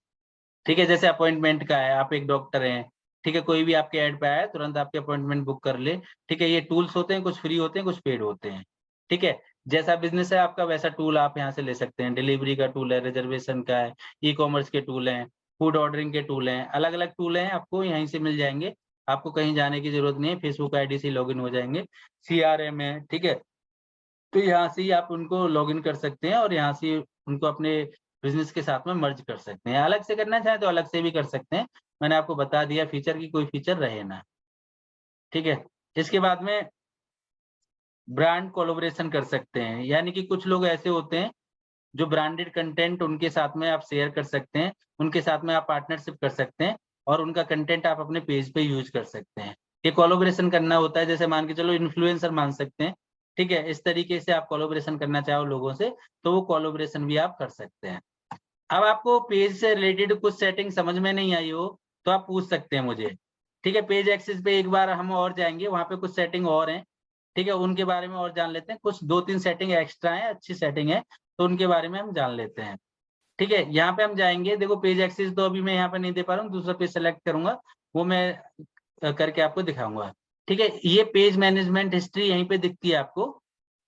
ठीक है। जैसे अपॉइंटमेंट का है, आप एक डॉक्टर हैं, ठीक है, कोई भी आपके ऐड पे आया, तुरंत आपकी अपॉइंटमेंट बुक कर ले, ठीक है। ये टूल्स होते हैं, कुछ फ्री होते हैं, कुछ पेड होते हैं, ठीक है। जैसा बिज़नेस है आपका, वैसा टूल आप यहाँ से ले सकते हैं। डिलीवरी का टूल है, रिज़र्वेशन का है, ई-कॉमर्स के टूल हैं, फूड ऑर्डरिंग के टूल हैं, अलग-अलग टूल हैं, आपको यहीं से मिल जाएँगे। आपको कहीं जाने की ज़रूरत नहीं है, फेसबुक आईडी से लॉगिन हो जाएँगे। सीआरएम है, ठीक है। तो यहाँ से ही आप उनको लॉगिन कर सकते हैं और यहाँ से उनको अपने बिज़नेस के साथ में मर्ज कर सकते हैं। अलग से करना चाहें तो अलग से भी कर सकते हैं। मैंने आपको बता दिया फीचर की कोई फीचर रहे ना, ठीक है। इसके बाद में ब्रांड कोलैबोरेशन कर सकते हैं, यानी कि कुछ लोग ऐसे होते हैं जो ब्रांडेड कंटेंट उनके साथ में आप शेयर कर सकते हैं, उनके साथ में आप पार्टनरशिप कर सकते हैं और उनका कंटेंट आप अपने पेज पे यूज़ कर सकते हैं। ये कोलैबोरेशन करना होता है, जैसे मान के चलो इन्फ्लुएंसर मान सकते हैं, ठीक है? इस तरीके से आप कोलैबोरेशन करना चाहो लोगों से, तो वो कोलैबोरेशन भी आप कर सकते हैं। अब आपको पेज से रिलेटेड कुछ सेटिंग समझ में नहीं आई हो, तो आप पूछ सकते हैं मुझे, ठीक है? पेज एक्सेस पे एक बार हम और जाएँगे, वहाँ पे कुछ सेटिंग और हैं, ठीक है? उनके बारे में और जान लेते हैं। कुछ 2-3 सेटिंग एक्स्ट्रा हैं, अच्छी सेटिंग है, तो उनके बारे में हम जान लेते हैं, ठीक है? यहाँ पे हम जाएँगे, देखो पेज एक्सेस तो अभी मैं यहाँ पे नहीं दे पा रहा हूँ, दूसरा पेज सेलेक्ट करूँगा, वो मैं करके आपको दिखाऊँगा, ठीक है? ये पेज मैनेजमेंट हिस्ट्री यहीं पे दिखती है आपको,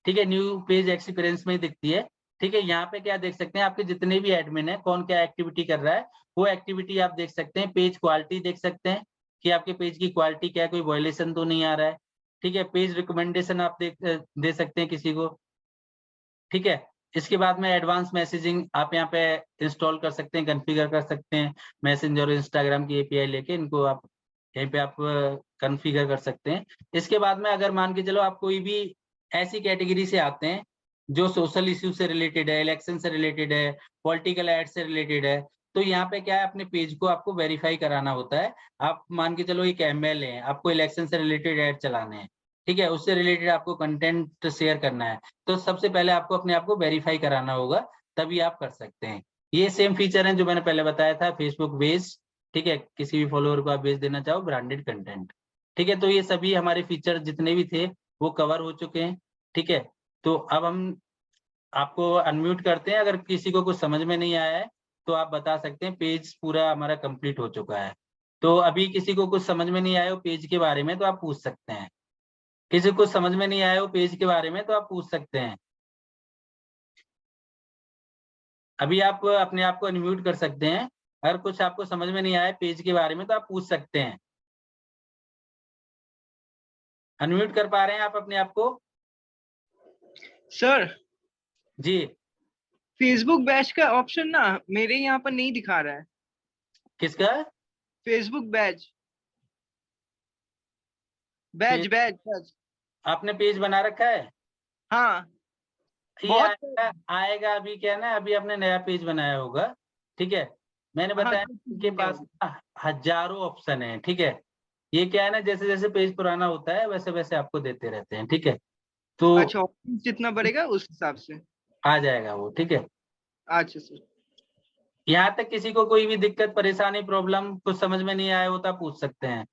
ठीक है? न्यू पेज एक्सपीरियंस में दिखती है, ठीक है? यहाँ पे क्या देख सकते हैं, आपके जितने भी एडमिन हैं, कौन क्या एक्टिविटी कर रहा है, वो एक्टिविटी आप देख सकते हैं। पेज क्वालिटी देख सकते हैं कि आपके पेज की क्वालिटी क्या है, कोई वायलेशन तो नहीं आ रहा है, ठीक है? पेज रिकमेंडेशन आप दे सकते हैं किसी को, ठीक है? इसके बाद में एडवांस मैसेजिंग आप यहाँ पे इंस्टॉल कर सकते हैं, कॉन्फ़िगर कर सकते हैं। मैसेंजर और इंस्टाग्राम की एपीआई लेके इनको आप यहीं पे आप कॉन्फ़िगर कर सकते हैं। इसके बाद में अगर मान के चलो आप कोई भी ऐसी कैटेगरी से आते हैं, जो सोशल इश्यू से रिलेटेड है, इलेक्शन से रिलेटेड है, पॉलिटिकल एड से रिलेटेड है, तो यहाँ पे क्या है, अपने पेज को आपको वेरीफ़ाई कराना होता है। आप मान के चलो एक एमएलए हैं, आपको इलेक्शन से रिलेटेड एड चलाने हैं, ठीक है? उससे रिलेटेड आपको कंटेंट शेयर करना है। तो सबसे पहले आपको अपने आप को वेरीफाई कराना होगा, तभी आप कर सकते हैं। ये सेम फीचर है जो मैंने पहले बताया था, फेसबुक बेस, ठीक है? किसी भी फॉलोअर को आप बेच देना चाहो ब्रांडेड कंटेंट, ठीक है? तो ये सभी हमारे फीचर जितने भी थे, वो कवर हो चुके हैं, ठीक है? तो अब हम आपको अनम्यूट करते हैं, अगर किसी को कुछ समझ में नहीं आया है, तो आप बता सकते हैं, पेज पूरा हमारा कंप्लीट हो चुका है। तो अभी किसी को कुछ समझ में नहीं आया हो पेज के बारे में, तो आप पूछ सकते हैं। किसी को समझ में नहीं आया हो पेज के बारे में, तो आप पूछ सकते हैं। अभी आप अपने आप को अनम्यूट कर सकते हैं। अगर कुछ आपको समझ में नहीं आया पेज के बारे में, तो आप पूछ सकते हैं। अनम्यूट कर पा रहे हैं आप अपने आप को?
सर,
जी।
फेसबुक बैच का ऑप्शन ना मेरे यहाँ पर नहीं दिखा रहा है।
किसका?
Facebook batch
page
batch.
आपने पेज बना रखा है?
हाँ,
ये
बहुत।
आएगा आएगा अभी क्या है ना, अभी आपने नया पेज बनाया होगा, ठीक है? मैंने
हाँ,
बताया इनके पास ना हज़ारों ऑप्शन हैं, ठीक है? ये क्या है ना, जैसे-जैसे पेज पुराना होता है, वैसे-वैसे आपको देते रहते हैं, ठीक है? तो
अच्छा, ऑप्शन जितना बढ़ेगा उस हिसाब से।
आ जाएगा वो, ठीक है?
अच्छा सर।
यहाँ तक किसी को कोई भी दिक्कत, परेशानी, प्रॉब्लम कुछ समझ में नहीं आया हो तो आप पूछ सकते हैं।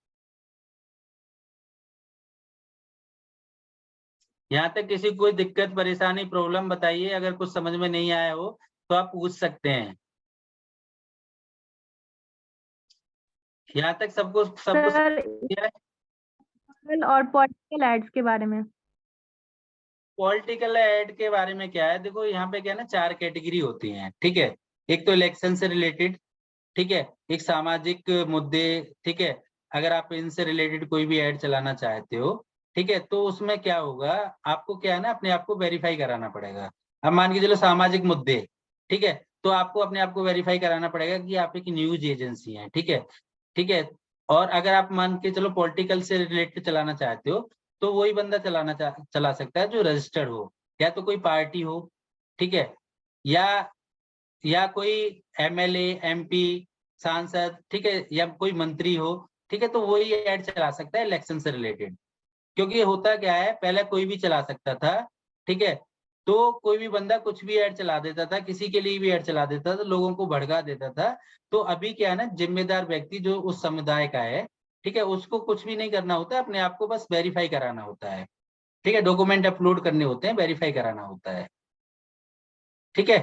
यहाँ तक किसी को कोई दिक्कत, परेशानी, प्रॉब्लम बताइए, अगर कुछ समझ में नहीं आया हो तो आप पूछ सकते हैं। यहाँ तक सबको सबको
सर,
समझ में आया है?
और पॉलिटिकल एड्स के बारे में।
पॉलिटिकल एड के बारे में क्या है, देखो यहाँ पे क्या है ना, 4 कैटेगरी होती हैं, ठीक है? एक तो इलेक्शन से रिलेटेड, ठीक है? एक सामाजिक मुद्दे, ठीक है? अगर आप इनसे रिलेटेड कोई भी ऐड चलाना चाहते हो, ठीक है? तो उसमें क्या होगा, आपको क्या है ना, अपने आप को वेरीफाई कराना पड़ेगा। अब मान के चलो सामाजिक मुद्दे, ठीक है? तो आपको अपने आप को वेरीफाई कराना पड़ेगा कि आप एक न्यूज़ एजेंसी हैं, ठीक है? ठीक है? और अगर आप मान के चलो पॉलिटिकल से रिलेटेड चलाना चाहते हो, तो वही बंदा चला सकता है जो रजिस्टर्ड हो, या तो कोई पार्टी हो, ठीक है? या या कोई एमएलए, एमपी, सांसद, ठीक है, या कोई मंत्री हो, ठीक है, तो वही ऐड चला सकता है इलेक्शन से रिलेटेड। क्योंकि होता क्या है, पहले कोई भी चला सकता था, ठीक है, तो कोई भी बंदा कुछ भी ऐड चला देता था, किसी के लिए भी ऐड चला देता था, लोगों को भड़का देता था। तो अभी क्या है ना, जिम्मेदार व्यक्ति जो उस समुदाय का है, ठीक है, उसको कुछ भी नहीं करना होता, अपने आप को बस वेरीफाई कराना होता है, ठीक है, डॉक्यूमेंट अपलोड करने होते हैं, वेरीफाई कराना होता है, ठीक है,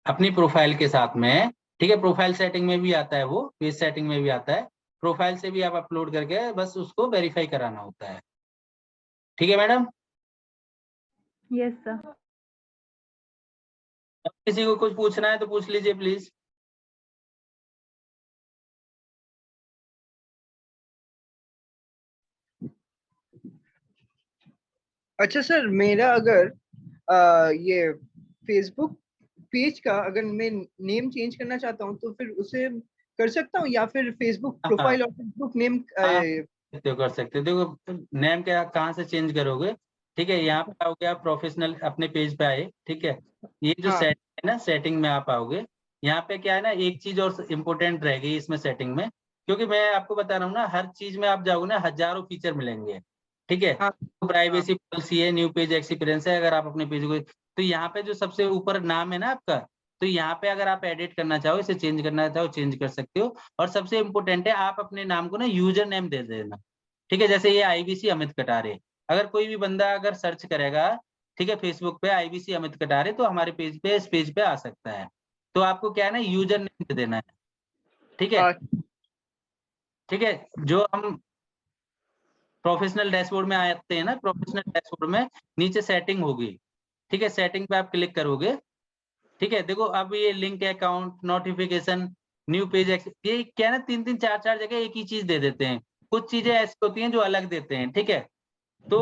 अपनी प्रोफाइल के साथ में, ठीक है। प्रोफाइल सेटिंग में भी आता है, वो पेज सेटिंग में भी आता है, प्रोफाइल से भी आप अपलोड करके बस उसको वेरीफाई कराना होता है, ठीक है मैडम।
Yes sir.
किसी को कुछ पूछना है तो पूछ लीजिए प्लीज।
अच्छा सर, मेरा अगर ये फेसबुक पेज का अगर मैं नेम चेंज करना चाहता हूँ तो फिर उसे कर सकता हूँ, या फिर फेसबुक प्रोफाइल और फेसबुक नेम?
कर सकते हो। देखो नेम क्या कहाँ से चेंज करोगे, ठीक है, यहाँ पे आओगे आप प्रोफेशनल अपने पेज पे आए, ठीक है, ये जो
हाँ
सेटिंग है ना, सेटिंग में आप आओगे, यहाँ पे क्या है ना, एक चीज और इम्पोर्टेंट रहेगी इसमें सेटिंग में, क्योंकि मैं आपको बता रहा हूँ ना, हर चीज में आप जाओगे ना, हजारों फीचर मिलेंगे, ठीक है,
हाँ
तो प्राइवेसी पॉलिसी है, न्यू पेज एक्सपीरियंस है, अगर आप अपने पेज को, तो यहाँ पे जो सबसे ऊपर नाम है ना आपका, तो यहाँ पे अगर आप एडिट करना चाहो, इसे चेंज करना चाहो, चेंज कर सकते हो। और सबसे इम्पोर्टेंट है, आप अपने नाम को ना यूजर नेम दे देना, ठीक है, जैसे ये आईबीसी अमित कटारे, अगर कोई भी बंदा अगर सर्च करेगा, ठीक है, फेसबुक पे आईबीसी अमित कटारे, तो हमारे पेज पे, इस पेज पे आ सकता है। तो आपको क्या है ना, यूजर नेम दे देना है, ठीक है, ठीक है। जो हम प्रोफेशनल डैशबोर्ड में आते हैं ना, प्रोफेशनल डैशबोर्ड में नीचे सेटिंग होगी, ठीक है, सेटिंग पे आप क्लिक करोगे, ठीक है, देखो अब ये link account, notification, new page, ये क्या है ना, 3-3 4-4 जगह एक ही चीज दे देते हैं, कुछ चीजें ऐसी होती हैं जो अलग देते हैं, ठीक है। तो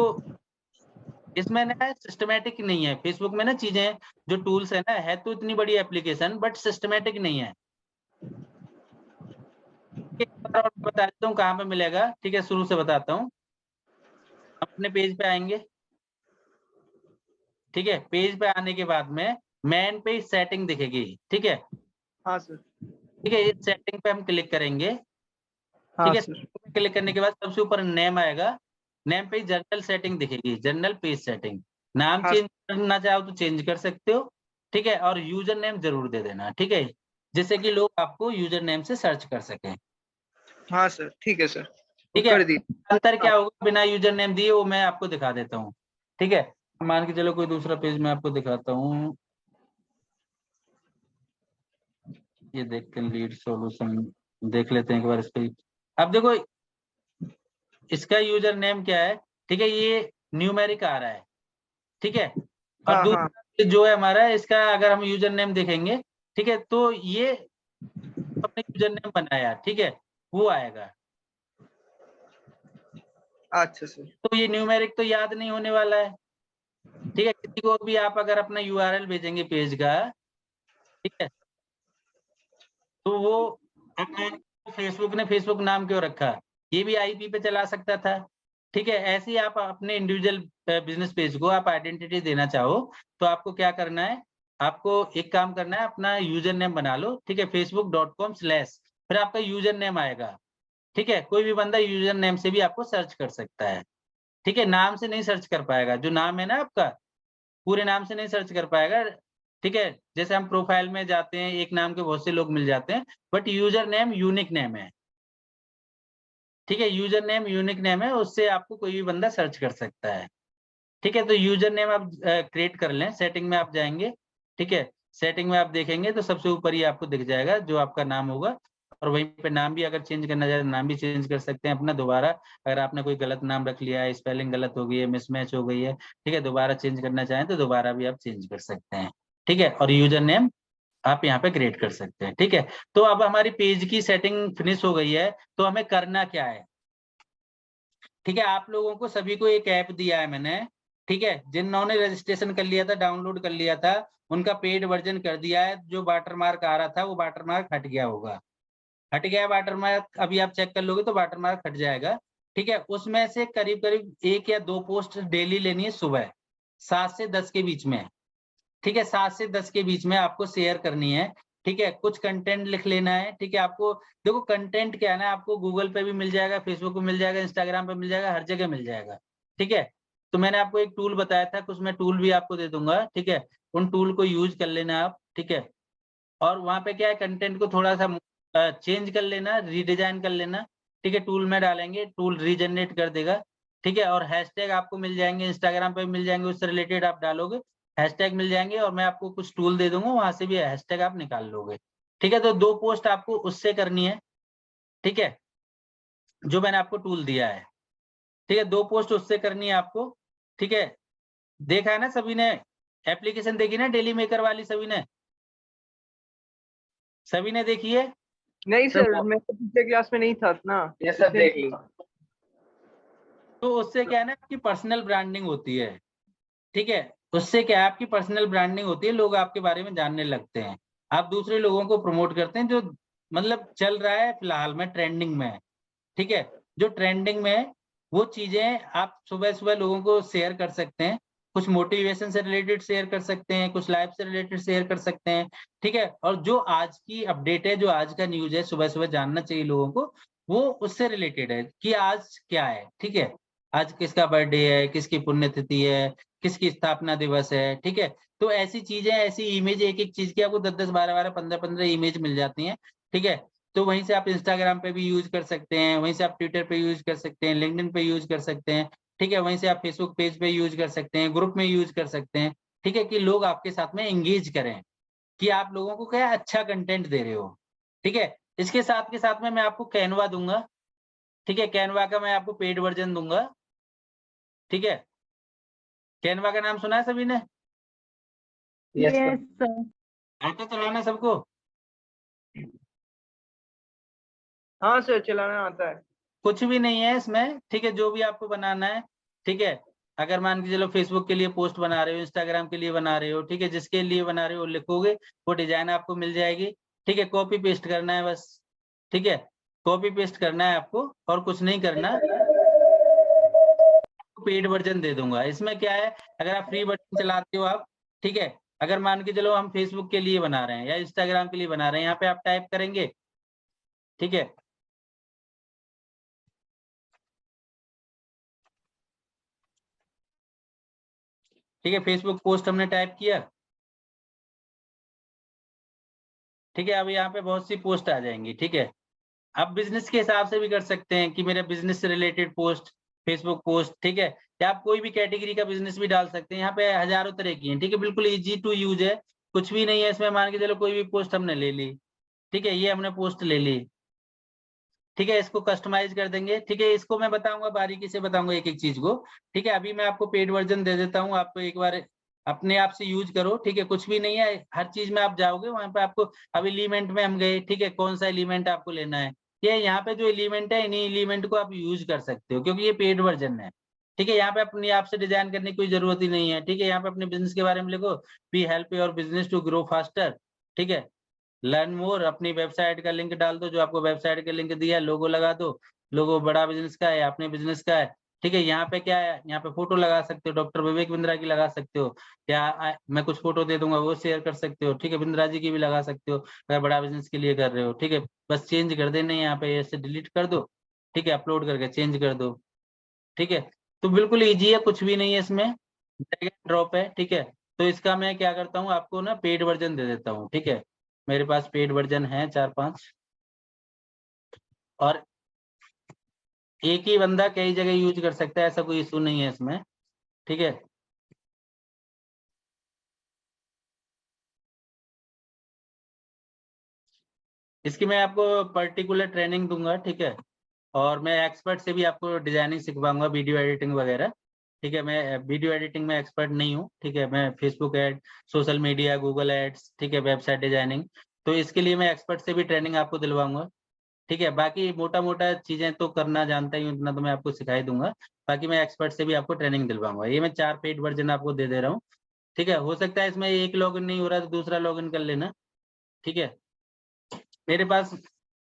इसमें ना सिस्टमेटिक नहीं है, फेसबुक में ना चीजें जो टूल्स है ना, है तो इतनी बड़ी एप्लीकेशन, बट सिस्टमेटिक नहीं है। एक बार और बता देता हूँ कहाँ पे मिलेगा, ठीक है, शुरू से बताता हूँ। अपने पेज पे आएंगे, ठीक है, पेज पे आने के बाद में मेन पे सेटिंग दिखेगी, ठीक है,
हाँ सर।
ठीक है, इस सेटिंग पे हम क्लिक करेंगे,
हाँ
ठीक है,
सर।
क्लिक करने के बाद सबसे ऊपर नेम आएगा, नेम पे जनरल सेटिंग दिखेगी, जनरल पेज सेटिंग, नाम
हाँ
चेंज करना चाहो तो चेंज कर सकते हो, ठीक है, और यूजर नेम जरूर दे देना, ठीक है, जिससे कि लोग आपको यूजर नेम से सर्च कर सकें,
हाँ सर, ठीक है सर, वो
ठीक है।
कर दी।
अंतर
हाँ
क्या होगा बिना यूजर नेम दिए, वो मैं आपको दिखा देता हूँ, ठीक है। मान के चलो कोई दूसरा पेज मैं आपको दिखाता हूँ, ये देखते हैं, लीड सॉल्यूशन देख लेते हैं एक बार इस पे। अब देखो इसका यूजर नेम क्या है, ठीक है, ये न्यूमेरिक आ रहा है, ठीक है, और
हाँ हाँ।
दूसरा जो है हमारा, इसका अगर हम यूजर नेम देखेंगे, ठीक है, तो ये अपने यूजर नेम बनाया, ठीक है, वो आएगा।
अच्छा सर।
तो ये न्यूमेरिक तो याद नहीं होने वाला है, ठीक है, किसी को भी आप अगर अपना यूआरएल भेजेंगे पेज का, ठीक है, तो वो फेसबुक ने फेसबुक नाम क्यों रखा, ये भी आईपी पे चला सकता था, ठीक है। ऐसे ही आप अपने इंडिविजुअल बिजनेस पेज को आप आइडेंटिटी देना चाहो, तो आपको क्या करना है, आपको एक काम करना है, अपना यूजर नेम बना लो, ठीक है, facebook.com/ फिर आपका यूजर नेम आएगा, ठीक है, कोई भी बंदा यूजर नेम से भी आपको सर्च कर सकता है, ठीक है, नाम से नहीं सर्च कर पाएगा, जो नाम है ना आपका, पूरे नाम से नहीं सर्च कर पाएगा, ठीक है, जैसे हम प्रोफाइल में जाते हैं, एक नाम के बहुत से लोग मिल जाते हैं, but user name unique name है, ठीक है, यूजर नेम यूनिक नेम है, उससे आपको कोई भी बंदा सर्च कर सकता है, ठीक है। तो यूजर नेम आप क्रिएट कर लें, सेटिंग में आप जाएंगे, ठीक है, सेटिंग में आप देखेंगे तो सबसे ऊपर ही आपको दिख जाएगा जो आपका नाम होगा, और वहीं पे नाम भी अगर चेंज करना चाहे नाम भी चेंज कर सकते हैं अपना दोबारा, अगर आपने कोई गलत नाम रख लिया है, स्पेलिंग गलत हो गई है, मिसमैच हो गई है, ठीक है, दोबारा चेंज करना चाहें तो दोबारा भी आप चेंज कर सकते हैं, ठीक है, और यूजर नेम आप यहाँ पे क्रिएट कर सकते हैं, ठीक है। तो अब हमारी पेज की सेटिंग फिनिश हो गई है, तो हमें करना क्या है, ठीक है, आप लोगों को सभी को एक ऐप दिया है मैंने, ठीक है, जिन्होंने रजिस्ट्रेशन कर लिया था, डाउनलोड कर लिया था, उनका पेड वर्जन कर दिया है, जो वाटरमार्क आ रहा था वो वाटरमार्क हट गया होगा, हट गया वाटरमार्क, अभी आप चेक कर लोगे तो वाटरमार्क हट जाएगा, ठीक है। उसमें से करीब करीब 1 या 2 पोस्ट डेली लेनी है, सुबह 7 से 10 के बीच में, ठीक है, 7 से 10 के बीच में आपको शेयर करनी है। ठीक है, कुछ कंटेंट लिख लेना है। ठीक है, आपको देखो कंटेंट क्या है ना, आपको गूगल पे भी मिल जाएगा, फेसबुक पे मिल जाएगा, इंस्टाग्राम पे मिल जाएगा, हर जगह मिल जाएगा। ठीक है, तो मैंने आपको एक टूल बताया था, कुछ मैं टूल भी आपको दे दूंगा। ठीक है, उन टूल को यूज कर लेना आप। ठीक है, और वहाँ पे क्या है, कंटेंट को थोड़ा सा चेंज कर लेना, रीडिजाइन कर लेना। ठीक है, टूल में डालेंगे, टूल रीजनरेट कर देगा। ठीक है, और हैशटैग आपको मिल जाएंगे, इंस्टाग्राम पे मिल जाएंगे, उससे रिलेटेड आप डालोगे, हैशटैग मिल जाएंगे, और मैं आपको कुछ टूल दे दूंगा, वहां से भी हैशटैग आप निकाल लोगे। ठीक है, तो 2 पोस्ट आपको उससे करनी है। ठीक है, जो मैंने आपको टूल दिया है। ठीक है, 2 पोस्ट उससे करनी है आपको। ठीक है, देखा है ना सभी ने, एप्लीकेशन देखी ना डेली मेकर वाली, सभी ने देखी है?
नहीं सर, मैं तो पिछले क्लास में नहीं था ना।
ये सब देख ली।
तो उससे क्या है ना, आपकी पर्सनल ब्रांडिंग होती है। ठीक है, उससे क्या है, आपकी पर्सनल ब्रांडिंग होती है, लोग आपके बारे में जानने लगते हैं, आप दूसरे लोगों को प्रमोट करते हैं, जो मतलब चल रहा है फिलहाल में, ट्रेंडिंग में है। ठीक है, जो ट्रेंडिंग में है वो चीजें आप सुबह सुबह लोगों को शेयर कर सकते हैं, कुछ मोटिवेशन से रिलेटेड शेयर कर सकते हैं, कुछ लाइफ से रिलेटेड शेयर कर सकते हैं। ठीक है, और जो आज की अपडेट है, जो आज का न्यूज है, सुबह सुबह जानना चाहिए लोगों को, वो उससे रिलेटेड है कि आज क्या है। ठीक है, आज किसका बर्थडे है, किसकी पुण्यतिथि है, किसकी स्थापना दिवस है। ठीक है, तो ऐसी चीजें, ऐसी इमेज, एक एक चीज की आपको 10-10, 12-12, 15-15 इमेज मिल जाती हैं। ठीक है, तो वहीं से आप इंस्टाग्राम पे भी यूज कर सकते हैं, वहीं से आप ट्विटर पे यूज कर सकते हैं, लिंक्डइन पे यूज कर सकते हैं। ठीक है, वहीं से आप फेसबुक पेज पे यूज कर सकते हैं, ग्रुप में यूज कर सकते हैं। ठीक है, कि लोग आपके साथ में एंगेज करें, कि आप लोगों को क्या अच्छा कंटेंट दे रहे हो। ठीक है, इसके साथ के साथ में मैं आपको कैनवा दूंगा। ठीक है, कैनवा का मैं आपको पेड वर्जन दूंगा। ठीक है, कैनवा का नाम सुना है सभी ने?
Yes sir.
Yes sir.
आता चलाना सबको?
हाँ सर, चलाना आता है।
कुछ भी नहीं है इसमें। ठीक है, जो भी आपको बनाना है। ठीक है, अगर मान के चलो फेसबुक के लिए पोस्ट बना रहे हो, इंस्टाग्राम के लिए बना रहे हो, ठीक है, जिसके लिए बना रहे हो लिखोगे, वो डिजाइन आपको मिल जाएगी। ठीक है, कॉपी पेस्ट करना है बस। ठीक है, कॉपी पेस्ट करना है आपको, और कुछ नहीं करना। पेड वर्जन दे दूंगा। इसमें क्या है, अगर आप फ्री वर्जन चलाते हो आप, ठीक है, अगर मान के चलो हम फेसबुक के लिए बना रहे हैं या इंस्टाग्राम के लिए बना रहे हैं, यहाँ पे आप टाइप करेंगे। ठीक है, ठीक है, फेसबुक पोस्ट हमने टाइप किया। ठीक है, अब यहाँ पे बहुत सी पोस्ट आ जाएंगी। ठीक है, आप बिजनेस के हिसाब से भी कर सकते हैं कि मेरे बिजनेस से रिलेटेड पोस्ट, फेसबुक पोस्ट। ठीक है, या आप कोई भी कैटेगरी का बिजनेस भी डाल सकते हैं, यहाँ पे हजारों तरह की हैं। ठीक है, बिल्कुल इजी टू यूज है, कुछ भी नहीं है इसमें। मान के चलो कोई भी पोस्ट हमने ले ली। ठीक है, ये हमने पोस्ट ले ली। ठीक है, इसको कस्टमाइज कर देंगे। ठीक है, इसको मैं बताऊंगा, बारीकी से बताऊंगा एक एक चीज को। ठीक है, अभी मैं आपको पेड वर्जन दे देता हूँ, आपको एक बार अपने आप से यूज करो। ठीक है, कुछ भी नहीं है, हर चीज में आप जाओगे वहां पे आपको, अब एलिमेंट में हम गए। ठीक है, कौन सा एलिमेंट आपको लेना है, ये यहाँ पे जो एलिमेंट है, इन्हीं एलिमेंट को आप यूज कर सकते हो, क्योंकि ये पेड वर्जन है। ठीक है, यहाँ पे अपने आप से डिजाइन करने की कोई जरूरत ही नहीं है। ठीक है, यहाँ पे अपने बिजनेस के बारे में लिखो, we help your business to grow faster. ठीक है, लर्न मोर, अपनी वेबसाइट का लिंक डाल दो, जो आपको वेबसाइट का लिंक दिया है, लोगो लगा दो, लोगो बड़ा बिजनेस का है, अपने बिजनेस का है। ठीक है, यहाँ पे क्या है, यहाँ पे फोटो लगा सकते हो, डॉक्टर विवेक बिंद्रा की लगा सकते हो, या मैं कुछ फोटो दे दूंगा वो शेयर कर सकते हो। ठीक है, बिंद्रा जी की भी लगा सकते हो, अगर बड़ा बिजनेस के लिए कर रहे हो। ठीक है, बस चेंज कर देना है, यहाँ पे ऐसे डिलीट कर दो। ठीक है, अपलोड करके चेंज कर दो। ठीक है, तो बिल्कुल ईजी है, कुछ भी नहीं है इसमें, ड्रैग एंड ड्रॉप है। ठीक है, तो इसका मैं क्या करता हूँ, आपको ना पेड वर्जन दे देता हूँ। ठीक है, मेरे पास पेड वर्जन है 4-5, और एक ही बंदा कई जगह यूज कर सकता है, ऐसा कोई इशू नहीं है इसमें। ठीक है, इसकी मैं आपको पर्टिकुलर ट्रेनिंग दूंगा। ठीक है, और मैं एक्सपर्ट से भी आपको डिजाइनिंग सिखवाऊंगा, वीडियो एडिटिंग वगैरह। ठीक है, मैं वीडियो एडिटिंग में एक्सपर्ट नहीं हूँ। ठीक है, मैं Facebook ad, social media, Google ads, ठीक है, वेबसाइट डिजाइनिंग, तो इसके लिए मैं एक्सपर्ट से भी ट्रेनिंग आपको दिलवाऊंगा। ठीक है, बाकी मोटा मोटा चीजें तो करना जानता ही हूँ, इतना तो मैं आपको सिखा ही दूंगा। बाकी मैं एक्सपर्ट से भी आपको ट्रेनिंग दिलवाऊंगा। ये मैं 4 पेड वर्जन आपको दे दे रहा हूँ। ठीक है, हो सकता है इसमें एक लॉगिन नहीं हो रहा तो दूसरा लॉगिन कर लेना। ठीक है, मेरे पास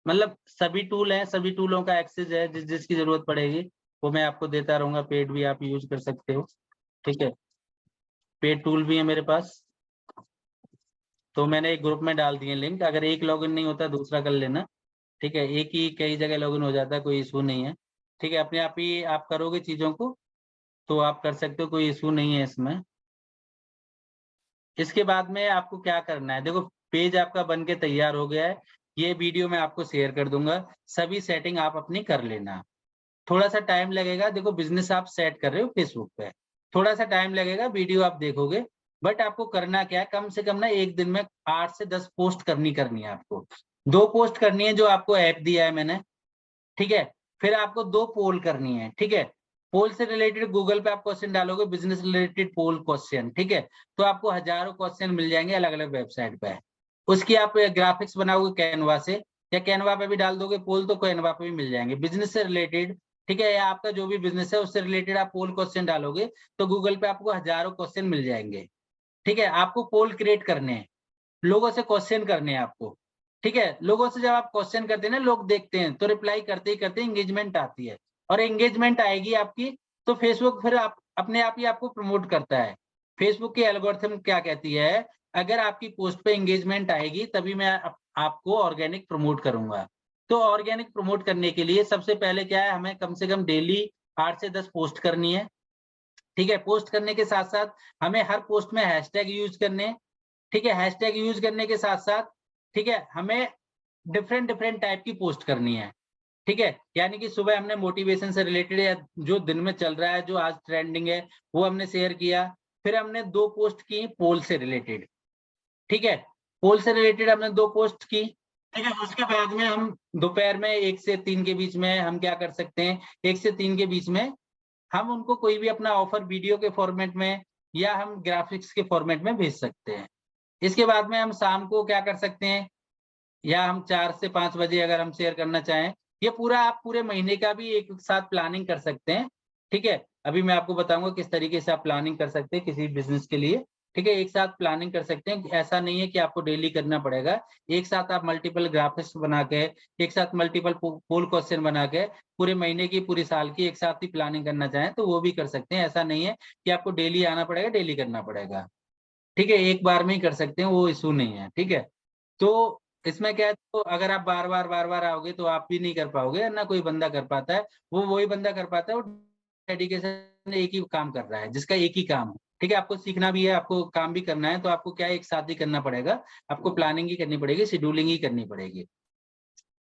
मतलब सभी टूल हैं, सभी टूलों का एक्सेस है, जिसकी जरूरत पड़ेगी वो मैं आपको देता रहूंगा, पेड भी आप यूज कर सकते हो। ठीक है, पेड टूल भी है मेरे पास। तो मैंने एक ग्रुप में डाल दिए लिंक, अगर एक लॉगिन नहीं होता दूसरा कर लेना, ठीक है। एक ही कई जगह लॉगिन हो जाता है, कोई इशू नहीं है, ठीक है। अपने आप ही आप करोगे चीजों को तो आप कर सकते हो, कोई इशू नहीं है इसमें। इसके बाद में आपको क्या करना है, देखो पेज आपका बन के तैयार हो गया है, ये वीडियो मैं आपको शेयर कर दूंगा, सभी सेटिंग आप अपनी कर लेना। थोड़ा सा टाइम लगेगा, देखो बिजनेस आप सेट कर रहे हो फेसबुक पे, थोड़ा सा टाइम लगेगा, वीडियो आप देखोगे, बट आपको करना क्या है, कम से कम ना एक दिन में 8 से 10 पोस्ट करनी है आपको। 2 पोस्ट करनी है जो आपको ऐप दिया है मैंने, ठीक है। फिर आपको 2 पोल करनी है, ठीक है। पोल से रिलेटेड गूगल पे आप क्वेश्चन डालोगे, बिजनेस रिलेटेड पोल क्वेश्चन, ठीक है, तो आपको हजारों क्वेश्चन मिल जाएंगे अलग अलग वेबसाइट पे। उसकी आप ग्राफिक्स बनाओगे कैनवा से, या कैनवा पे भी डाल दोगे पोल तो कैनवा पे भी मिल जाएंगे बिजनेस से रिलेटेड, ठीक है। या आपका जो भी बिजनेस है उससे रिलेटेड आप पोल क्वेश्चन डालोगे तो गूगल पे आपको हजारों क्वेश्चन मिल जाएंगे, ठीक है। आपको पोल क्रिएट करने हैं, लोगों से क्वेश्चन करने हैं आपको, ठीक है। लोगों से जब आप क्वेश्चन करते हैं ना, लोग देखते हैं तो रिप्लाई करते ही करते एंगेजमेंट आती है, और एंगेजमेंट आएगी आपकी तो फेसबुक फिर आप अपने आप ही आपको प्रमोट करता है। फेसबुक की एल्गोरिथम क्या कहती है, अगर आपकी पोस्ट पे एंगेजमेंट आएगी तभी मैं आपको ऑर्गेनिक प्रमोट करूंगा। तो ऑर्गेनिक प्रमोट करने के लिए सबसे पहले क्या है, हमें कम से कम डेली 8 से 10 पोस्ट करनी है, ठीक है। पोस्ट करने के साथ साथ हमें हर पोस्ट में हैशटैग यूज करने, ठीक है। हैशटैग यूज करने के साथ साथ, ठीक है, हमें डिफरेंट डिफरेंट टाइप की पोस्ट करनी है, ठीक है। यानी कि सुबह हमने मोटिवेशन से रिलेटेड या जो दिन में चल रहा है, जो आज ट्रेंडिंग है वो हमने शेयर किया। फिर हमने 2 पोस्ट की पोल से रिलेटेड, ठीक है। पोल से रिलेटेड हमने 2 पोस्ट की, ठीक है। उसके बाद में हम दोपहर में 1 से 3 के बीच में हम क्या कर सकते हैं, 1 से 3 के बीच में हम उनको कोई भी अपना ऑफर वीडियो के फॉर्मेट में या हम ग्राफिक्स के फॉर्मेट में भेज सकते हैं। इसके बाद में हम शाम को क्या कर सकते हैं, या हम 4 से 5 बजे अगर हम शेयर करना चाहें, ये पूरा आप पूरे महीने का भी एक साथ प्लानिंग कर सकते हैं, ठीक है। अभी मैं आपको बताऊंगा किस तरीके से आप प्लानिंग कर सकते हैं किसी बिजनेस के लिए, ठीक है। एक साथ प्लानिंग कर सकते हैं, ऐसा नहीं है कि आपको डेली करना पड़ेगा। एक साथ आप मल्टीपल ग्राफिक्स बना के, एक साथ मल्टीपल पोल क्वेश्चन बना के पूरे महीने की पूरी साल की एक साथ ही प्लानिंग करना चाहें तो वो भी कर सकते हैं। ऐसा नहीं है कि आपको डेली आना पड़ेगा, डेली करना पड़ेगा, ठीक है। एक बार में ही कर सकते हैं, वो इशू नहीं है, ठीक है। तो इसमें क्या है, तो अगर आप बार बार आओगे तो आप भी नहीं कर पाओगे ना, कोई बंदा कर पाता है, वो वही बंदा कर पाता है वो डेडिकेशन एक ही काम कर रहा है, जिसका एक ही काम है, ठीक है। आपको सीखना भी है, आपको काम भी करना है, तो आपको क्या है एक साथ ही करना पड़ेगा, आपको प्लानिंग ही करनी पड़ेगी, शेड्यूलिंग ही करनी पड़ेगी।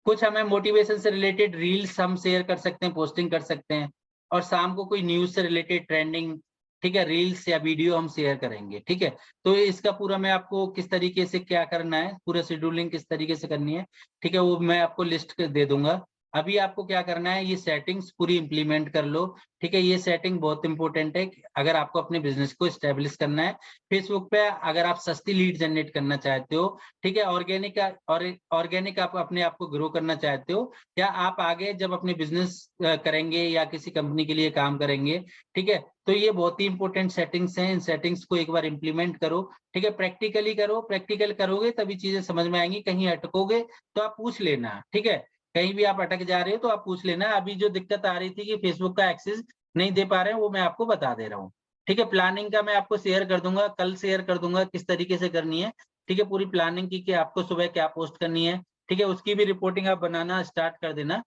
कुछ हमें मोटिवेशन से रिलेटेड रील्स हम शेयर कर सकते हैं, पोस्टिंग कर सकते हैं, और शाम को कोई न्यूज से रिलेटेड ट्रेंडिंग, ठीक है, रील्स या वीडियो हम शेयर करेंगे, ठीक है। तो इसका पूरा मैं आपको किस तरीके से क्या करना है, पूरा शेड्यूलिंग किस तरीके से करनी है, ठीक है, वो मैं आपको लिस्ट दे दूंगा। अभी आपको क्या करना है, ये सेटिंग्स पूरी इंप्लीमेंट कर लो, ठीक है। ये सेटिंग बहुत इंपॉर्टेंट है अगर आपको अपने बिजनेस को स्टेब्लिश करना है। फेसबुक पे अगर आप सस्ती लीड जनरेट करना चाहते हो, ठीक है, ऑर्गेनिक आप अपने आप को ग्रो करना चाहते हो, या आप आगे जब अपने बिजनेस करेंगे या किसी कंपनी के लिए काम करेंगे, ठीक है, तो ये बहुत ही इंपॉर्टेंट सेटिंग्स हैं। इन सेटिंग्स को एक बार इंप्लीमेंट करो, ठीक है, प्रैक्टिकली करो, प्रैक्टिकल करोगे तभी चीजें समझ में आएंगी। कहीं अटकोगे तो आप पूछ लेना, ठीक है, कहीं भी आप अटक जा रहे हो तो आप पूछ लेना। अभी जो दिक्कत आ रही थी कि फेसबुक का एक्सेस नहीं दे पा रहे हैं, वो मैं आपको बता दे रहा हूँ, ठीक है। प्लानिंग का मैं आपको शेयर कर दूंगा, कल शेयर कर दूंगा किस तरीके से करनी है, ठीक है। पूरी प्लानिंग की कि आपको सुबह क्या पोस्ट करनी है, ठीक है, उसकी भी रिपोर्टिंग आप बनाना स्टार्ट कर देना,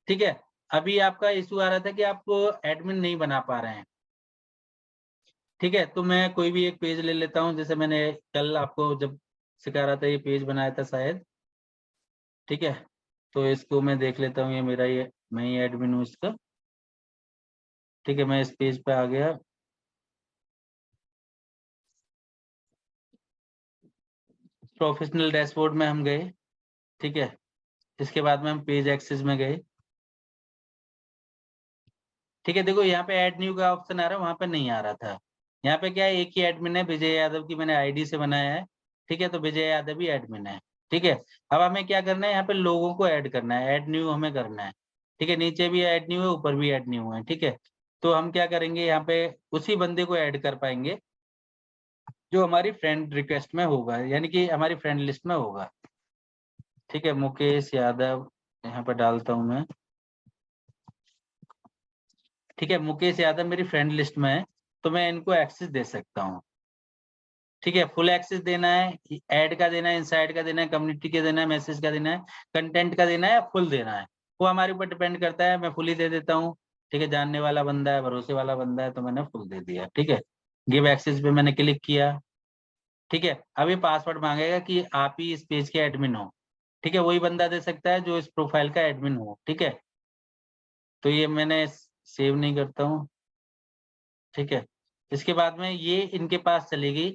ठीक है। अभी आपका इशू आ रहा था कि आप एडमिन नहीं बना पा रहे हैं, ठीक है, तो मैं कोई भी एक पेज ले लेता हूँ, जैसे मैंने कल आपको जब सिखा रहा था ये पेज बनाया था शायद, ठीक है। तो इसको मैं देख लेता हूँ, ये मेरा, ये मैं ही एडमिन हूँ इसका, ठीक है। मैं इस पेज पे आ गया, प्रोफेशनल डैशबोर्ड में हम गए, ठीक है। इसके बाद में हम पेज एक्सेस में गए, ठीक है। देखो यहाँ पे ऐड न्यू का ऑप्शन आ रहा है, वहां पे नहीं आ रहा था। यहाँ पे क्या है, एक ही एडमिन है, विजय यादव की मैंने आईडी से बनाया है, ठीक है। तो विजय यादव ही एडमिन है, ठीक है। अब हमें क्या करना है, यहाँ पे लोगों को ऐड करना है, ऐड न्यू हमें करना है, ठीक है। नीचे भी ऐड न्यू है, ऊपर भी ऐड न्यू है, ठीक है। तो हम क्या करेंगे, यहाँ पे उसी बंदे को ऐड कर पाएंगे जो हमारी फ्रेंड रिक्वेस्ट में होगा, यानी कि हमारी फ्रेंड लिस्ट में होगा, ठीक है। मुकेश यादव यहाँ पे डालता हूँ मैं, ठीक है। मुकेश यादव मेरी फ्रेंड लिस्ट में है, तो मैं इनको एक्सेस दे सकता हूँ, ठीक है, फुल एक्सेस देना है, ऐड का देना है, इनसाइड का देना है, कम्युनिटी का देना है, मैसेज का देना है, कंटेंट का देना है, या फुल देना है, वो हमारे ऊपर डिपेंड करता है। मैं फुल ही दे देता हूँ, ठीक है, जानने वाला बंदा है, भरोसे वाला बंदा है, तो मैंने फुल दे दिया। ठीक है, गिव एक्सेस पे मैंने क्लिक किया। ठीक है, अब ये पासवर्ड मांगेगा कि आप ही इस पेज के एडमिन हो। ठीक है, वही बंदा दे सकता है जो इस प्रोफाइल का एडमिन हो। ठीक है, तो ये मैंने सेव नहीं करता हूँ। ठीक है, इसके बाद में ये इनके पास चलेगी,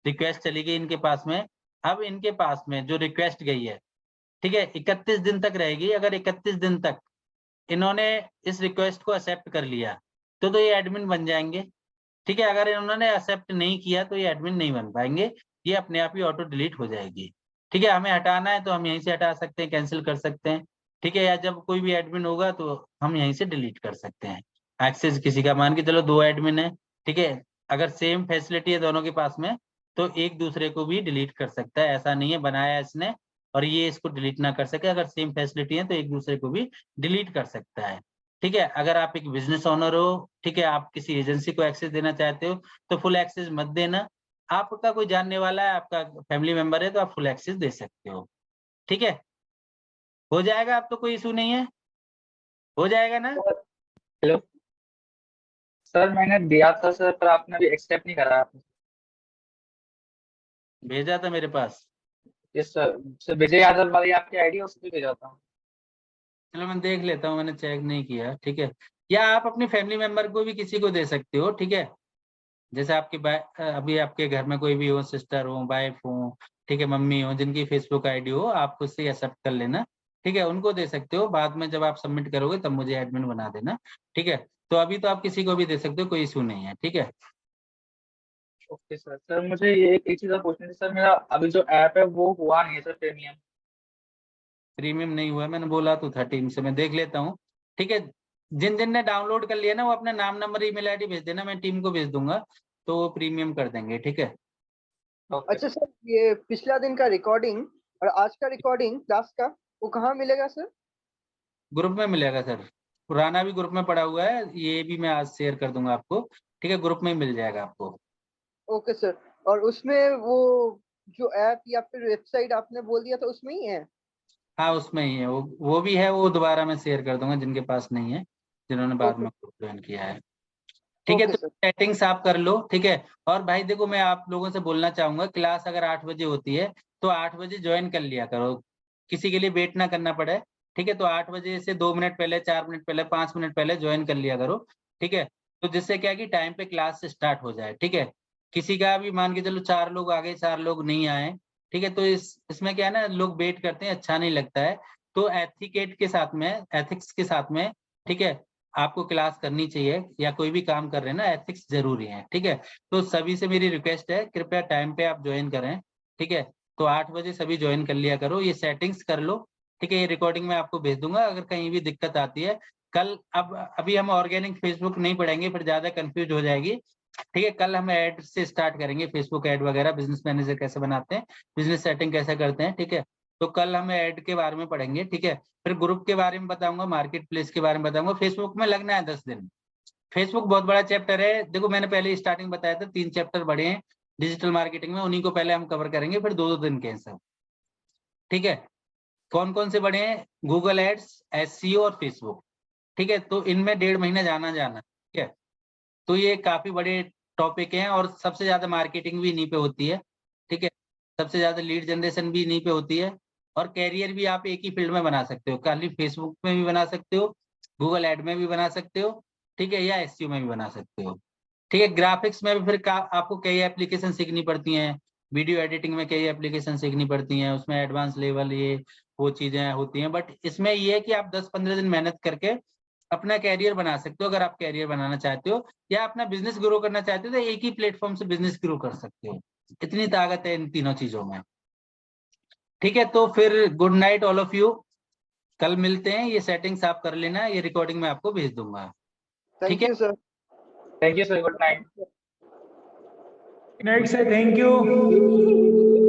रिक्वेस्ट चली गई इनके पास में। अब इनके पास में जो रिक्वेस्ट गई है, ठीक है, 31 दिन तक रहेगी। अगर 31 दिन तक इन्होंने इस रिक्वेस्ट को एक्सेप्ट कर लिया तो ये एडमिन बन जाएंगे। ठीक है, अगर इन्होंने एक्सेप्ट नहीं किया तो ये एडमिन नहीं बन पाएंगे, ये अपने आप ही ऑटो डिलीट हो जाएगी। ठीक है, हमें हटाना है तो हम यहीं से हटा सकते हैं, कैंसिल कर सकते हैं। ठीक है, या जब कोई भी एडमिन होगा तो हम यहीं से डिलीट कर सकते हैं। एक्सेस किसी का, मान के चलो 2 एडमिन है, ठीक है, अगर सेम फैसिलिटी है दोनों के पास में तो एक दूसरे को भी डिलीट कर सकता है। ऐसा नहीं है बनाया इसने और ये इसको डिलीट ना कर सके। अगर सेम फैसिलिटी है तो एक दूसरे को भी डिलीट कर सकता है। ठीक है, अगर आप एक बिजनेस ओनर हो, ठीक है, आप किसी एजेंसी को एक्सेस देना चाहते हो तो फुल एक्सेस मत देना। आपका कोई जानने वाला है, आपका फैमिली मेंबर है तो आप फुल एक्सेस दे सकते हो। ठीक है, हो जाएगा, अब तो कोई इशू नहीं है, हो जाएगा ना?
हेलो सर, मैंने दिया था सर, पर आपने अभी एक्सेप्ट नहीं करा आपने।
भेजा था मेरे पास।
Yes sir, sir Vijay Yadav वाली आपकी आईडी है, उसमें भेजा था।
चलो मैं देख लेता हूँ, मैंने चेक नहीं किया। ठीक है, या आप अपनी फैमिली मेंबर को भी किसी को दे सकते हो। ठीक है, जैसे आपके अभी आपके घर में कोई भी हो, सिस्टर हो, वाइफ हो, ठीक है, मम्मी हो, जिनकी फेसबुक आईडी हो, आप उससे एक्सेप्ट कर लेना। ठीक है, उनको दे सकते हो, बाद में जब आप सबमिट करोगे तब मुझे एडमिन बना देना। ठीक है, तो अभी तो आप किसी को भी दे सकते हो, कोई इशू नहीं है। ठीक है,
ओके सर। सर मुझे ये एक चीज़ और पूछनी थी सर, मेरा अभी जो ऐप है वो हुआ नहीं है सर प्रीमियम।
प्रीमियम नहीं हुआ, मैंने बोला तो था टीम से, मैं देख लेता हूँ। ठीक है, जिन जिन ने डाउनलोड कर लिया ना वो अपना नाम, नंबर, ईमेल आईडी भेज देना, मैं टीम को भेज दूंगा तो वो प्रीमियम कर देंगे। ठीक है,
ओके
अच्छा सर, ये पिछला दिन का रिकॉर्डिंग और आज का रिकॉर्डिंग क्लास का वो कहाँ मिलेगा सर?
ग्रुप में मिलेगा सर, पुराना भी ग्रुप में पड़ा हुआ है, ये भी मैं आज शेयर कर दूंगा आपको। ठीक है, ग्रुप में ही मिल जाएगा आपको।
ओके सर, और उसमें वो जो ऐप या फिर वेबसाइट आपने बोल दिया था उसमें ही है?
हाँ, उसमें ही है, वो भी है, वो दोबारा मैं शेयर कर दूंगा जिनके पास नहीं है, जिन्होंने बाद
ओके
में ग्रुप ज्वाइन किया है। ठीक है,
ओके
तो
सर।
सेटिंग्स आप कर लो। ठीक है, और भाई देखो, मैं आप लोगों से बोलना चाहूंगा, क्लास अगर 8 बजे होती है तो 8 बजे ज्वाइन कर लिया करो, किसी के लिए वेट ना करना पड़े। ठीक है, तो 8 बजे से 2 मिनट पहले, 4 मिनट पहले, 5 मिनट पहले ज्वाइन कर लिया करो। ठीक है, तो जिससे क्या है कि टाइम पे क्लास स्टार्ट हो जाए। ठीक है, किसी का भी मान के चलो 4 लोग आ गए, 4 लोग नहीं आए, ठीक है, तो इसमें क्या है ना, लोग वेट करते हैं, अच्छा नहीं लगता है। तो एथिकेट के साथ में, एथिक्स के साथ में, ठीक है, आपको क्लास करनी चाहिए, या कोई भी काम कर रहे हैं ना, एथिक्स जरूरी है। ठीक है, तो सभी से मेरी रिक्वेस्ट है, कृपया टाइम पे आप ज्वाइन करें। ठीक है, तो 8 बजे सभी ज्वाइन कर लिया करो, ये सेटिंग्स कर लो। ठीक है, ये रिकॉर्डिंग मैं आपको भेज दूंगा, अगर कहीं भी दिक्कत आती है कल, अब अभी हम ऑर्गेनिक फेसबुक नहीं पढ़ेंगे, फिर ज्यादा कंफ्यूज हो जाएगी। ठीक है, कल हम ऐड से स्टार्ट करेंगे, फेसबुक ऐड वगैरह, बिजनेस मैनेजर कैसे बनाते हैं, बिजनेस सेटिंग कैसे करते हैं। ठीक है, तो कल हम ऐड के बारे में पढ़ेंगे। ठीक है, फिर ग्रुप के बारे में बताऊंगा, मार्केट प्लेस के बारे में बताऊंगा, फेसबुक में लगना है 10 दिन। फेसबुक बहुत बड़ा चैप्टर है, देखो मैंने पहले स्टार्टिंग बताया था, 3 चैप्टर बड़े हैं डिजिटल मार्केटिंग में, उन्हीं को पहले हम कवर करेंगे, फिर 2-2 दिन के हैं सब। ठीक है, कौन कौन से बड़े हैं? गूगल एड्स, एसईओ और फेसबुक। ठीक है, तो इनमें 1.5 महीना जाना जाना। ठीक है, तो ये काफी बड़े टॉपिक हैं, और सबसे ज्यादा मार्केटिंग भी इन्हीं पे होती है। ठीक है, सबसे ज्यादा लीड जनरेशन भी इन्हीं पे होती है, और कैरियर भी आप एक ही फील्ड में बना सकते हो, खाली फेसबुक में भी बना सकते हो, गूगल एड में भी बना सकते हो, ठीक है, या एसईओ में भी बना सकते हो। ठीक है, ग्राफिक्स में भी फिर आपको कई एप्लीकेशन सीखनी पड़ती हैं, वीडियो एडिटिंग में कई एप्लीकेशन सीखनी पड़ती हैं, उसमें एडवांस लेवल ये वो चीजें होती हैं, बट इसमें ये है कि आप 10-15 दिन मेहनत करके अपना कैरियर बना सकते हो। अगर आप कैरियर बनाना चाहते हो या अपना बिजनेस ग्रो करना चाहते हो तो एक ही प्लेटफॉर्म से बिजनेस ग्रो कर सकते हो, इतनी ताकत है इन तीनों चीजों में। ठीक है, तो फिर good night all of you, कल मिलते हैं, ये सेटिंग्स आप कर लेना, ये रिकॉर्डिंग मैं आपको भेज दूंगा। ठीक
थैंक
है,
you sir.
Thank you sir, good night.
Night से थैंक यू।